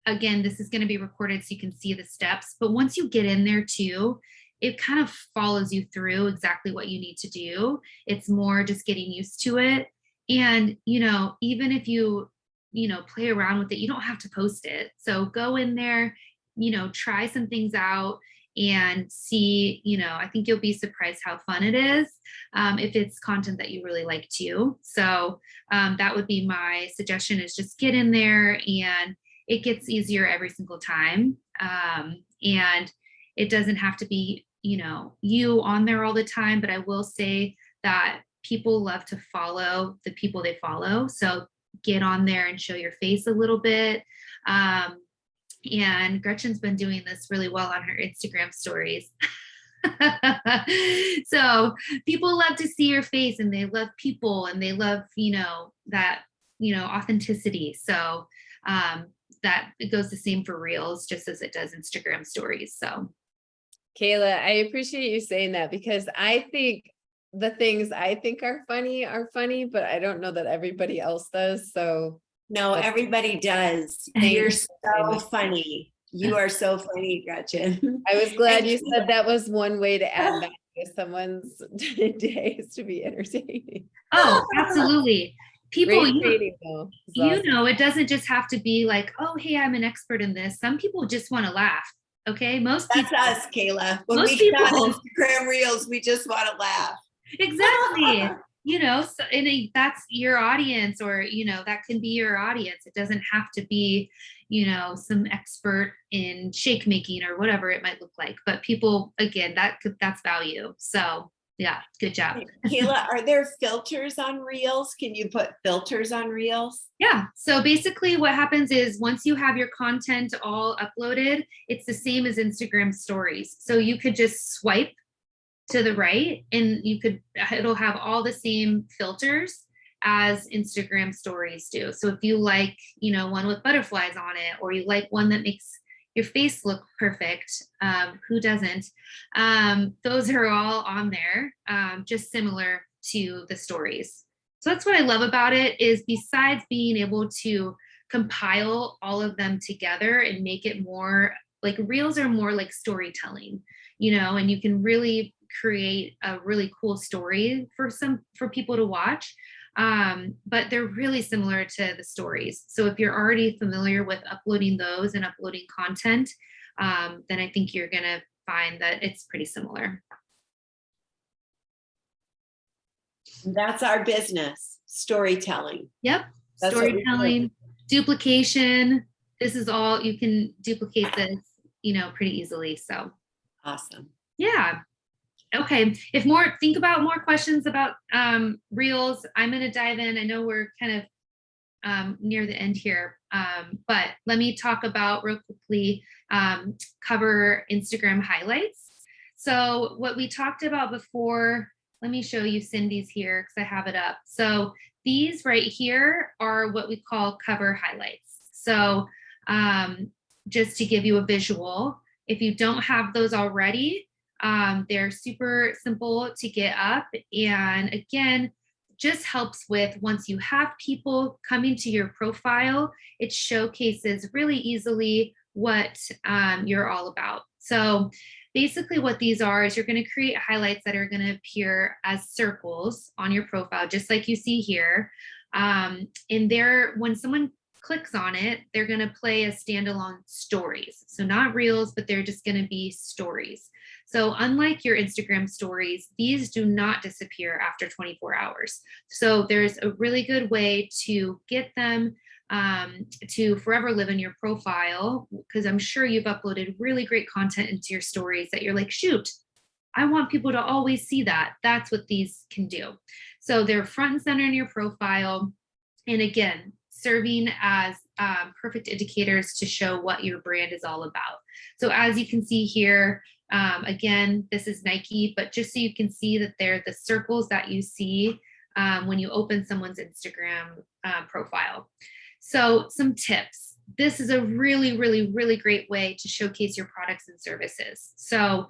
again, this is going to be recorded so you can see the steps, but once you get in there too, it kind of follows you through exactly what you need to do. It's more just getting used to it. And, you know, even if you play around with it, you don't have to post it. So go in there, you know, try some things out and see, you know, I think you'll be surprised how fun it is if it's content that you really like too. So that would be my suggestion, is just get in there, and it gets easier every single time. And it doesn't have to be, you know, you on there all the time, but I will say that people love to follow the people they follow. So get on there and show your face a little bit. And Gretchen's been doing this really well on her Instagram stories. So people love to see your face, and they love people, and they love, you know, that, you know, authenticity. So that it goes the same for reels, just as it does Instagram stories. So Kayla, I appreciate you saying that, because I think the things I think are funny, but I don't know that everybody else does. So No, everybody does. You're so funny. You are so funny, Gretchen. I was glad you said that was one way to add value to someone's day, is to be entertaining. Oh, absolutely. People, Great training, though. It's you awesome. know, it doesn't just have to be like, oh, hey, I'm an expert in this. Some people just want to laugh. Okay. Most That's people, us, Kayla. When most we get on people- Instagram Reels, we just want to laugh. exactly. You know, so that's your audience, or, you know, that can be your audience. It doesn't have to be, you know, some expert in shake making or whatever it might look like. But people, again, that's value. So yeah, good job. Kayla, are there filters on Reels? Can you put filters on Reels? Yeah. So basically what happens is once you have your content all uploaded, it's the same as Instagram stories. So you could just swipe to the right and it'll have all the same filters as Instagram stories do. So if you like, you know, one with butterflies on it, or you like one that makes your face look perfect, who doesn't? Those are all on there, just similar to the stories. So that's what I love about it, is besides being able to compile all of them together and make it more like, reels are more like storytelling, you know, and you can really create a really cool story for people to watch. But they're really similar to the stories. So if you're already familiar with uploading those and uploading content, then I think you're gonna find that it's pretty similar. That's our business, storytelling. Yep. That's what we do. Storytelling, duplication. This is all, you can duplicate this, you know, pretty easily. So Awesome. yeah. Okay. Think about more questions about reels, I'm going to dive in. I know we're kind of near the end here, but let me talk about real quickly, cover Instagram highlights. So what we talked about before, let me show you Cindy's here because I have it up. So these right here are what we call cover highlights. So just to give you a visual, if you don't have those already, they're super simple to get up. And again, just helps with, once you have people coming to your profile, it showcases really easily what you're all about. So basically what these are is you're going to create highlights that are going to appear as circles on your profile, just like you see here. And when someone clicks on it, they're going to play as standalone stories. So not reels, but they're just going to be stories. So unlike your Instagram stories, these do not disappear after 24 hours. So there's a really good way to get them to forever live in your profile, because I'm sure you've uploaded really great content into your stories that you're like, shoot, I want people to always see that. That's what these can do. So they're front and center in your profile. And again, serving as perfect indicators to show what your brand is all about. So as you can see here, again, this is Nike, but just so you can see that they're the circles that you see when you open someone's Instagram profile. So some tips. This is a really, really, really great way to showcase your products and services. So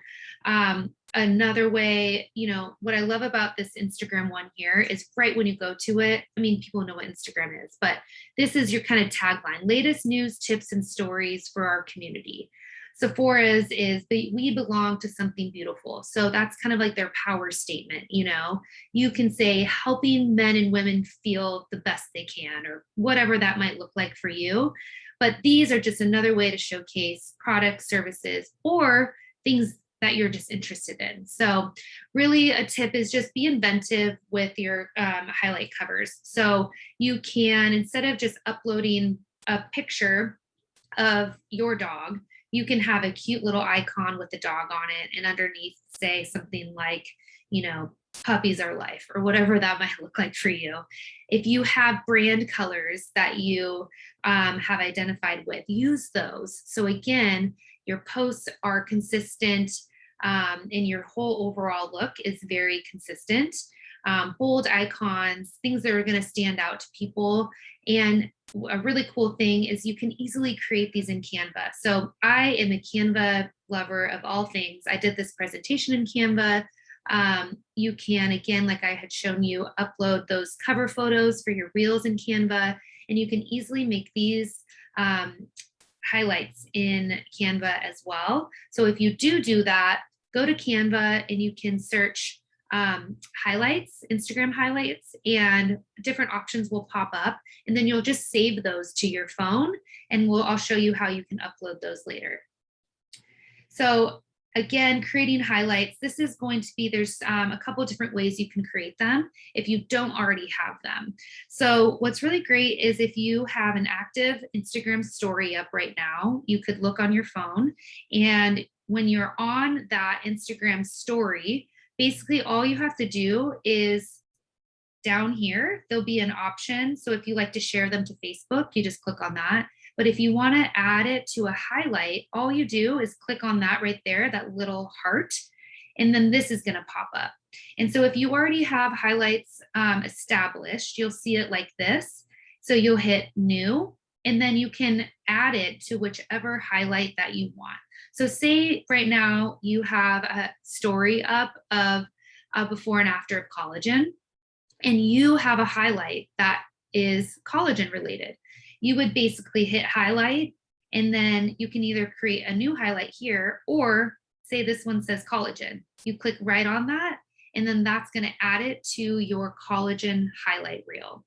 another way, you know, what I love about this Instagram one here is right when you go to it, I mean, people know what Instagram is, but this is your kind of tagline: latest news, tips, and stories for our community. Sephora's is we belong to something beautiful. So that's kind of like their power statement. You know, you can say helping men and women feel the best they can, or whatever that might look like for you. But these are just another way to showcase products, services, or things that you're just interested in. So really a tip is just be inventive with your highlight covers. So you can, instead of just uploading a picture of your dog, you can have a cute little icon with the dog on it, and underneath say something like, you know, puppies are life, or whatever that might look like for you. If you have brand colors that you have identified with, use those. So again, your posts are consistent, and your whole overall look is very consistent. Bold icons, things that are going to stand out to people. And a really cool thing is you can easily create these in Canva. So I am a Canva lover of all things. I did this presentation in Canva. You can, again, like I had shown you, upload those cover photos for your reels in Canva, and you can easily make these highlights in Canva as well. So if you do that, go to Canva and you can search highlights, Instagram highlights, and different options will pop up, and then you'll just save those to your phone, and I'll show you how you can upload those later. So again, creating highlights, this is going to be, there's a couple of different ways you can create them if you don't already have them. So what's really great is if you have an active Instagram story up right now, you could look on your phone, and when you're on that Instagram story, basically all you have to do is down here, there'll be an option. So if you like to share them to Facebook, you just click on that. But if you want to add it to a highlight, all you do is click on that right there, that little heart, and then this is going to pop up. And so if you already have highlights established, you'll see it like this. So you'll hit new, and then you can add it to whichever highlight that you want. So say right now you have a story up of a before and after of collagen, and you have a highlight that is collagen related. You would basically hit highlight, and then you can either create a new highlight here, or say this one says collagen. You click right on that, and then that's going to add it to your collagen highlight reel.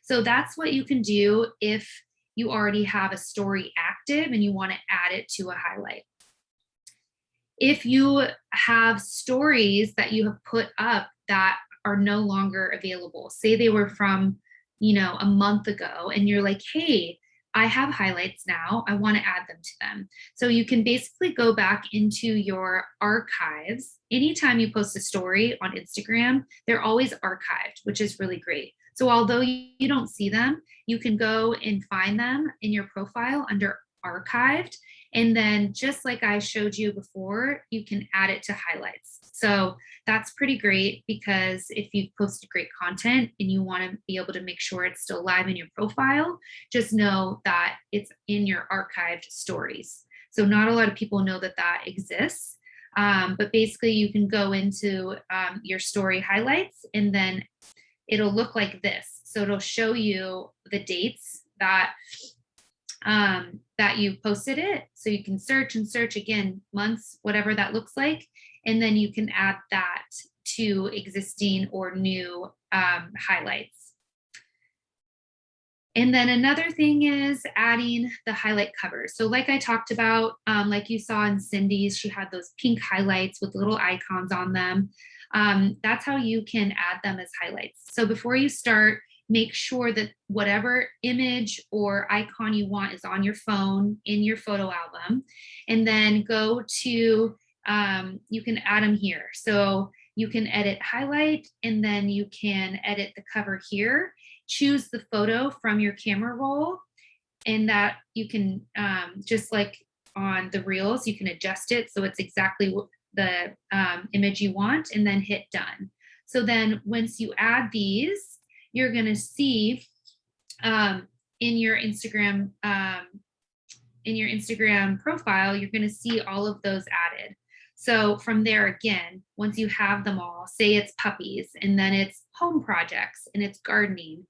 So that's what you can do if you already have a story active and you want to add it to a highlight. If you have stories that you have put up that are no longer available, say they were from, you know, a month ago, and you're like, hey, I have highlights now, I want to add them to them. So you can basically go back into your archives. Anytime you post a story on Instagram, they're always archived, which is really great. So although you don't see them, you can go and find them in your profile under archived. And then just like I showed you before, you can add it to highlights. So that's pretty great, because if you've posted great content and you want to be able to make sure it's still live in your profile, just know that it's in your archived stories. So not a lot of people know that that exists, but basically you can go into your story highlights, and then it'll look like this. So it'll show you the dates that that you posted it. So you can search and search again, months, whatever that looks like. And then you can add that to existing or new highlights. And then another thing is adding the highlight covers. So like I talked about, like you saw in Cindy's, she had those pink highlights with little icons on them. That's how you can add them as highlights. So before you start, make sure that whatever image or icon you want is on your phone in your photo album, and then go to, you can add them here. So you can edit highlight, and then you can edit the cover here, choose the photo from your camera roll, and that you can, just like on the reels, you can adjust it so it's exactly the image you want, and then hit done. So then once you add these, you're going to see in your Instagram profile, you're going to see all of those added. So from there, again, once you have them all, say it's puppies, and then it's home projects, and it's gardening,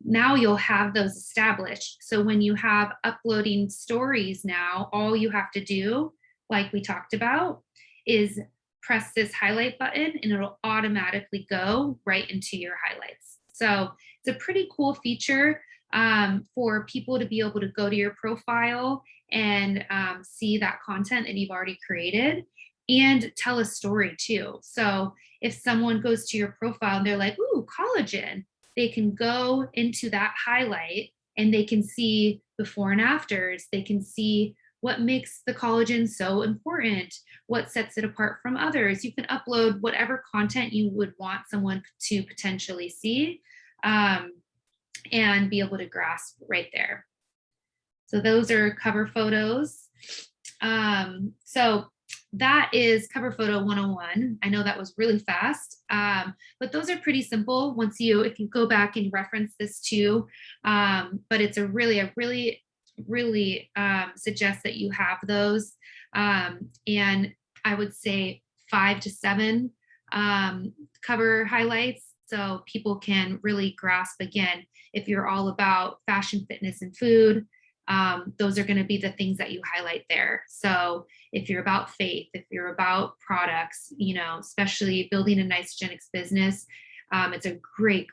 now you'll have those established. So when you have uploading stories now, all you have to do, like we talked about, is press this highlight button, and it'll automatically go right into your highlights. So it's a pretty cool feature for people to be able to go to your profile and see that content that you've already created and tell a story too. So if someone goes to your profile and they're like, ooh, collagen, they can go into that highlight and they can see before and afters. They can see what makes the collagen so important, what sets it apart from others. You can upload whatever content you would want someone to potentially see, and be able to grasp right there. So those are cover photos. So that is cover photo 101. I know that was really fast, but those are pretty simple once if you go back and reference this too. But it's I really suggest that you have those. And I would say 5 to 7 cover highlights, so people can really grasp. Again, if you're all about fashion, fitness, and food, those are going to be the things that you highlight there. So if you're about faith, if you're about products, especially building a Nicegenics business, it's a great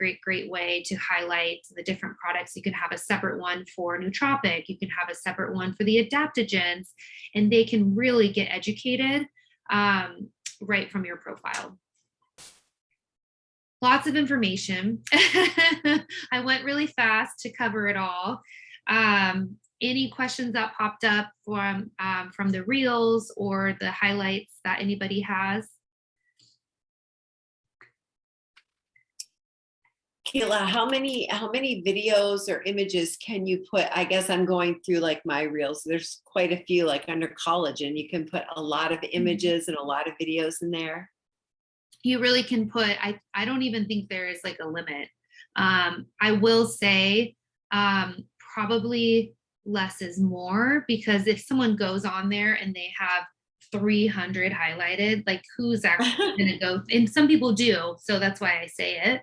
way to highlight the different products. You can have a separate one for nootropic. You can have a separate one for the adaptogens, and they can really get educated right from your profile. Lots of information. I went really fast to cover it all. Any questions that popped up from the reels or the highlights that anybody has? Kayla, how many videos or images can you put? I guess I'm going through like my reels. There's quite a few, like under collagen. You can put a lot of images and a lot of videos in there. You really can put, I don't even think there is like a limit. I will say probably less is more, because if someone goes on there and they have 300 highlighted, like who's actually going to go? And some people do, so that's why I say it.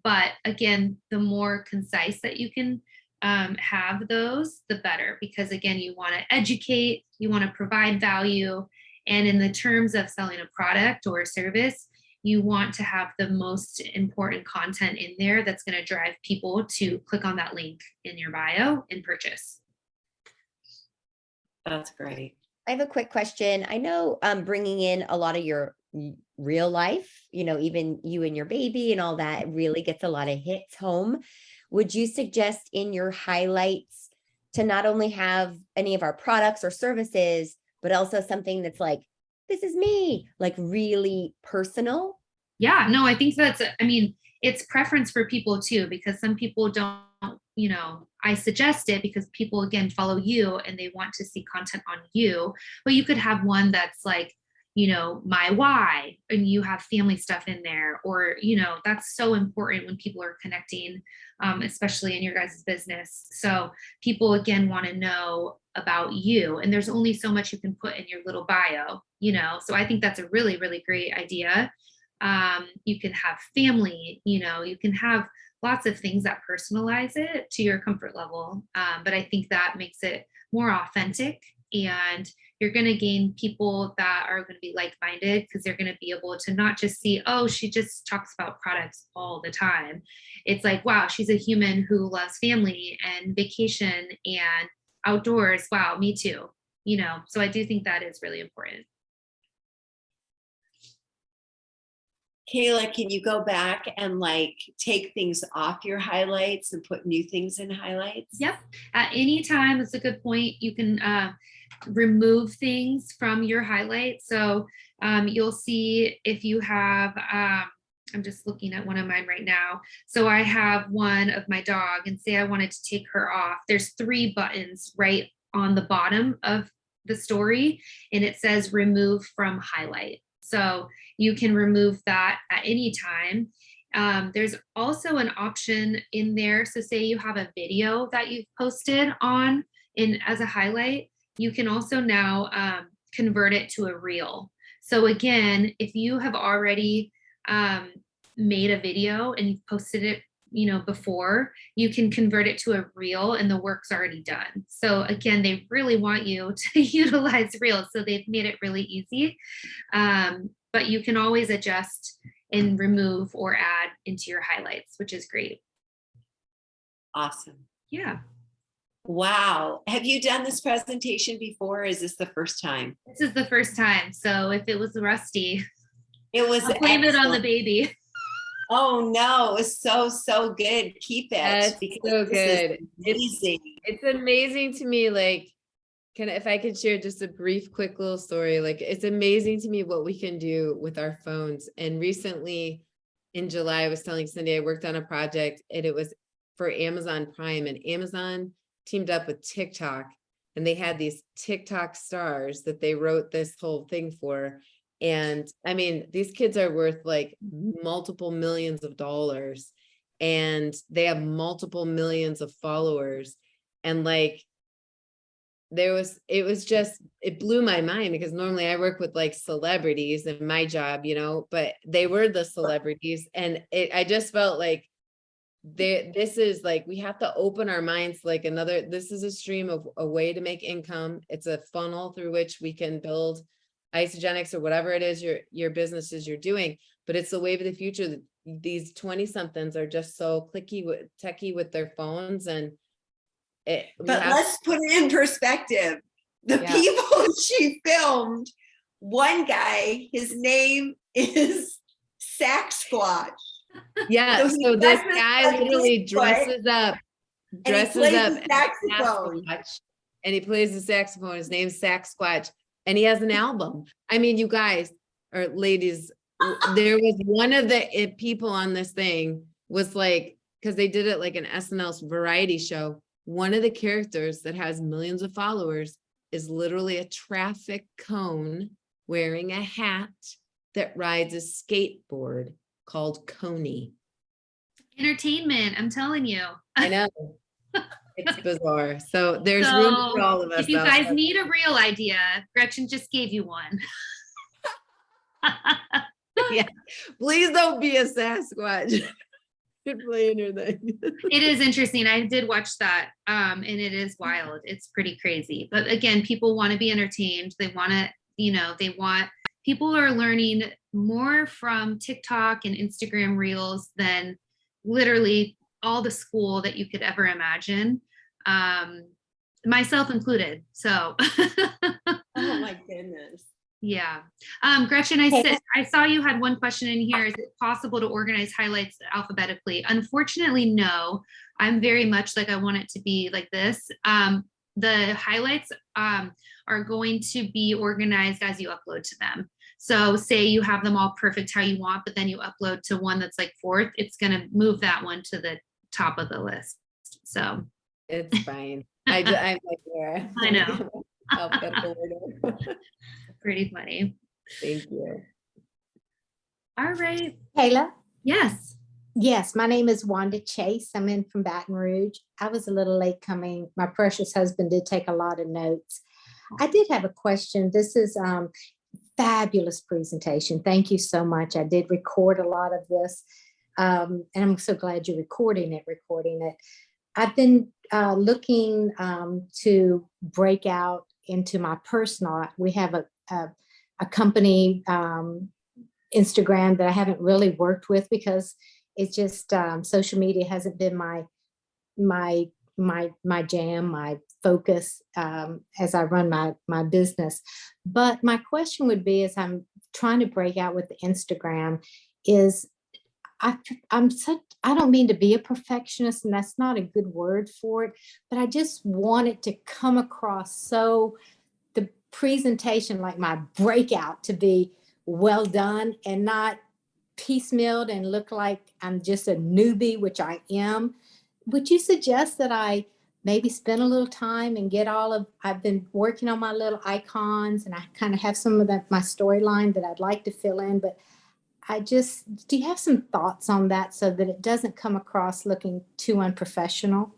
But again, the more concise that you can have those, the better, because again, you want to educate, you want to provide value. And in the terms of selling a product or a service, you want to have the most important content in there that's going to drive people to click on that link in your bio and purchase. That's great. I have a quick question. I know bringing in a lot of your real life, even you and your baby and all that really gets a lot of hits home. Would you suggest in your highlights to not only have any of our products or services, but also something that's like, this is me, like really personal? Yeah, no, I think it's preference for people too, because some people don't, I suggest it because people, again, follow you and they want to see content on you, but you could have one that's like, my why, and you have family stuff in there, or, that's so important when people are connecting, especially in your guys' business. So people, again, want to know about you, and there's only so much you can put in your little bio, so I think that's a really, really great idea. You can have family, you can have lots of things that personalize it to your comfort level. But I think that makes it more authentic, and you're going to gain people that are going to be like-minded, because they're going to be able to not just see, oh, she just talks about products all the time. It's like, wow, she's a human who loves family and vacation and outdoors. Wow, me too. So I do think that is really important. Kayla, can you go back and like take things off your highlights and put new things in highlights? Yep. At any time, it's a good point. You can remove things from your highlights. So you'll see if you have, I'm just looking at one of mine right now. So I have one of my dog, and say I wanted to take her off. There's 3 buttons right on the bottom of the story, and it says remove from highlight. So you can remove that at any time. There's also an option in there. So say you have a video that you've posted on as a highlight, you can also now convert it to a reel. So again, if you have already made a video and you've posted it, before, you can convert it to a reel and the work's already done. So again, they really want you to utilize reels. So they've made it really easy. But you can always adjust and remove or add into your highlights, which is great. Awesome. Yeah. Wow. Have you done this presentation before? Or is this the first time? This is the first time. So if it was rusty, It was I'll blame it on the excellent. baby. Oh no, it was so good. Keep it. That's because so this is good. amazing. It's amazing to me, like, if I could share just a brief, quick little story, like it's amazing to me what we can do with our phones. And recently in July, I was telling Cindy, I worked on a project and it was for Amazon Prime, and Amazon teamed up with TikTok, and they had these TikTok stars that they wrote this whole thing for. And I mean, these kids are worth like multiple millions of dollars, and they have multiple millions of followers. And like, it blew my mind, because normally I work with like celebrities in my job, but they were the celebrities. And I just felt like this is like, we have to open our minds, like this is a stream of a way to make income. It's a funnel through which we can build isogenics or whatever it is your businesses you're doing, but it's the wave of the future. That these 20 somethings are just so techie with their phones, and Let's put it in perspective. The Yeah. people she filmed, one guy, his name is Sasquatch. Yeah, So he so this dresses guy like literally Bigfoot, dresses up and he plays as the saxophone. Sasquatch, and he plays the saxophone. His name's Sasquatch, and he has an album. I mean, you guys or ladies, there was one of the people on this thing was like, because they did it like an SNL variety show. One of the characters that has millions of followers is literally a traffic cone wearing a hat that rides a skateboard called Coney. Entertainment, I'm telling you. I know. It's bizarre. So there's room for all of us. If you out guys there. need a real idea, Gretchen just gave you one. Yeah. Please don't be a Sasquatch. You're playing your thing. It is interesting. I did watch that, and it is wild. It's pretty crazy. But again, people want to be entertained. They want to, people are learning more from TikTok and Instagram Reels than literally all the school that you could ever imagine, myself included. So, Oh my goodness. yeah. Gretchen, I saw you had one question in here. Is it possible to organize highlights alphabetically? Unfortunately, no. I'm very much like I want it to be like this. The highlights are going to be organized as you upload to them. So say you have them all perfect how you want, but then you upload to one that's like 4th, it's going to move that one to the top of the list. So it's fine. I'm like, yeah. I know. Alphabetical order. Pretty funny. Thank you. All right. Kayla? Yes. Yes, my name is Wanda Chase. I'm in from Baton Rouge. I was a little late coming. My precious husband did take a lot of notes. I did have a question. This is fabulous presentation. Thank you so much. I did record a lot of this, and I'm so glad you're recording it. I've been looking to break out into my personal. We have a company Instagram that I haven't really worked with because it's just social media hasn't been my jam, my focus as I run my business. But my question would be, as I'm trying to break out with the Instagram, is I don't mean to be a perfectionist, and that's not a good word for it, but I just want it to come across so the presentation, like my breakout, to be well done and not piecemealed and look like I'm just a newbie, which I am. Would you suggest that I maybe spend a little time and get I've been working on my little icons, and I kind of have some of my storyline that I'd like to fill in, but do you have some thoughts on that so that it doesn't come across looking too unprofessional?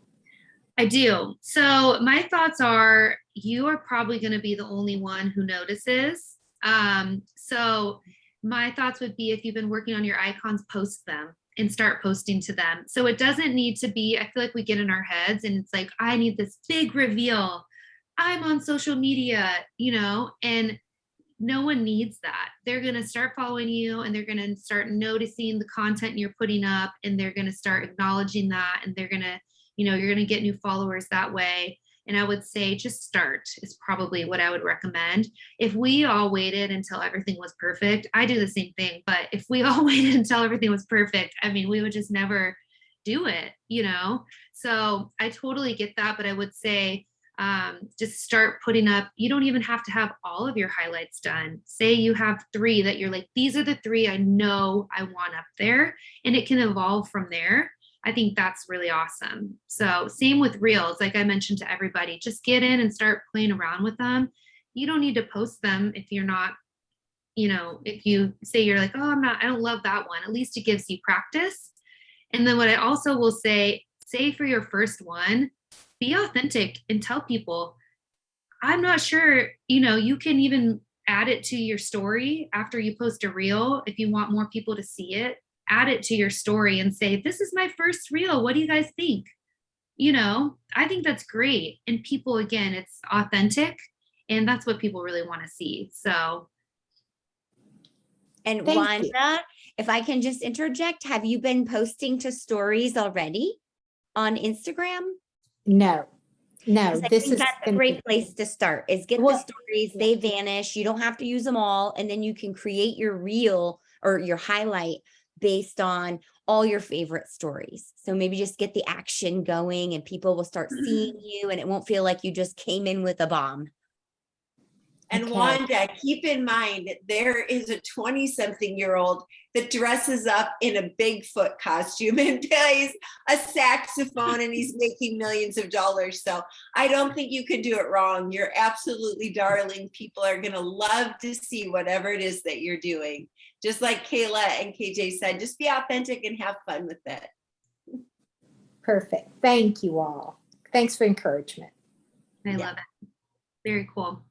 I do. So my thoughts are you are probably going to be the only one who notices. So my thoughts would be if you've been working on your icons, post them and start posting to them. So it doesn't need to be, I feel like we get in our heads and it's like, I need this big reveal. I'm on social media, and no one needs that. They're going to start following you and they're going to start noticing the content you're putting up, and they're going to start acknowledging that, and they're going to, you're going to get new followers that way. And I would say just start is probably what I would recommend. If we all waited until everything was perfect, I do the same thing, but if we all waited until everything was perfect, I mean, we would just never do it, So I totally get that, but I would say, just start putting up. You don't even have to have all of your highlights done. Say you have 3 that you're like, these are the 3 I know I want up there, and it can evolve from there. I think that's really awesome. So same with reels, like I mentioned to everybody, just get in and start playing around with them. You don't need to post them if you're not, if you say you're like, oh, I don't love that one, at least it gives you practice. And then what I also will say for your first one, be authentic and tell people, I'm not sure, you can even add it to your story after you post a reel. If you want more people to see it, add it to your story and say, this is my first reel. What do you guys think? I think that's great. And people, again, it's authentic, and that's what people really want to see. So. And Thank you. Wanda, if I can just interject, have you been posting to stories already on Instagram? No, Because I this think is that's a great place to start, is get the Well, stories, they vanish. You don't have to use them all. And then you can create your reel or your highlight based on all your favorite stories. So maybe just get the action going and people will start seeing you, and it won't feel like you just came in with a bomb. And Okay. Wanda, keep in mind, there is a 20-something-year-old that dresses up in a Bigfoot costume and plays a saxophone, and he's making millions of dollars. So I don't think you can do it wrong. You're absolutely darling. People are going to love to see whatever it is that you're doing. Just like Kayla and KJ said, just be authentic and have fun with it. Perfect. Thank you all. Thanks for encouragement. I love it. Very cool.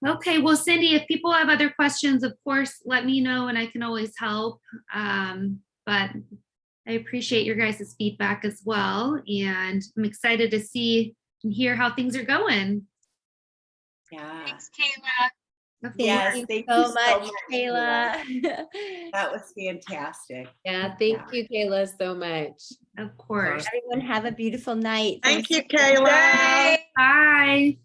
Okay, well, Cindy, if people have other questions, of course, let me know and I can always help. But I appreciate your guys' feedback as well. And I'm excited to see and hear how things are going. Yeah. Thanks, Kayla. Yes, Thank thank you you so so much, much, Kayla. That was fantastic. Yeah, thank you, Kayla, so much. Of course. Everyone have a beautiful night. Thank Thanks you, for- Kayla. Bye.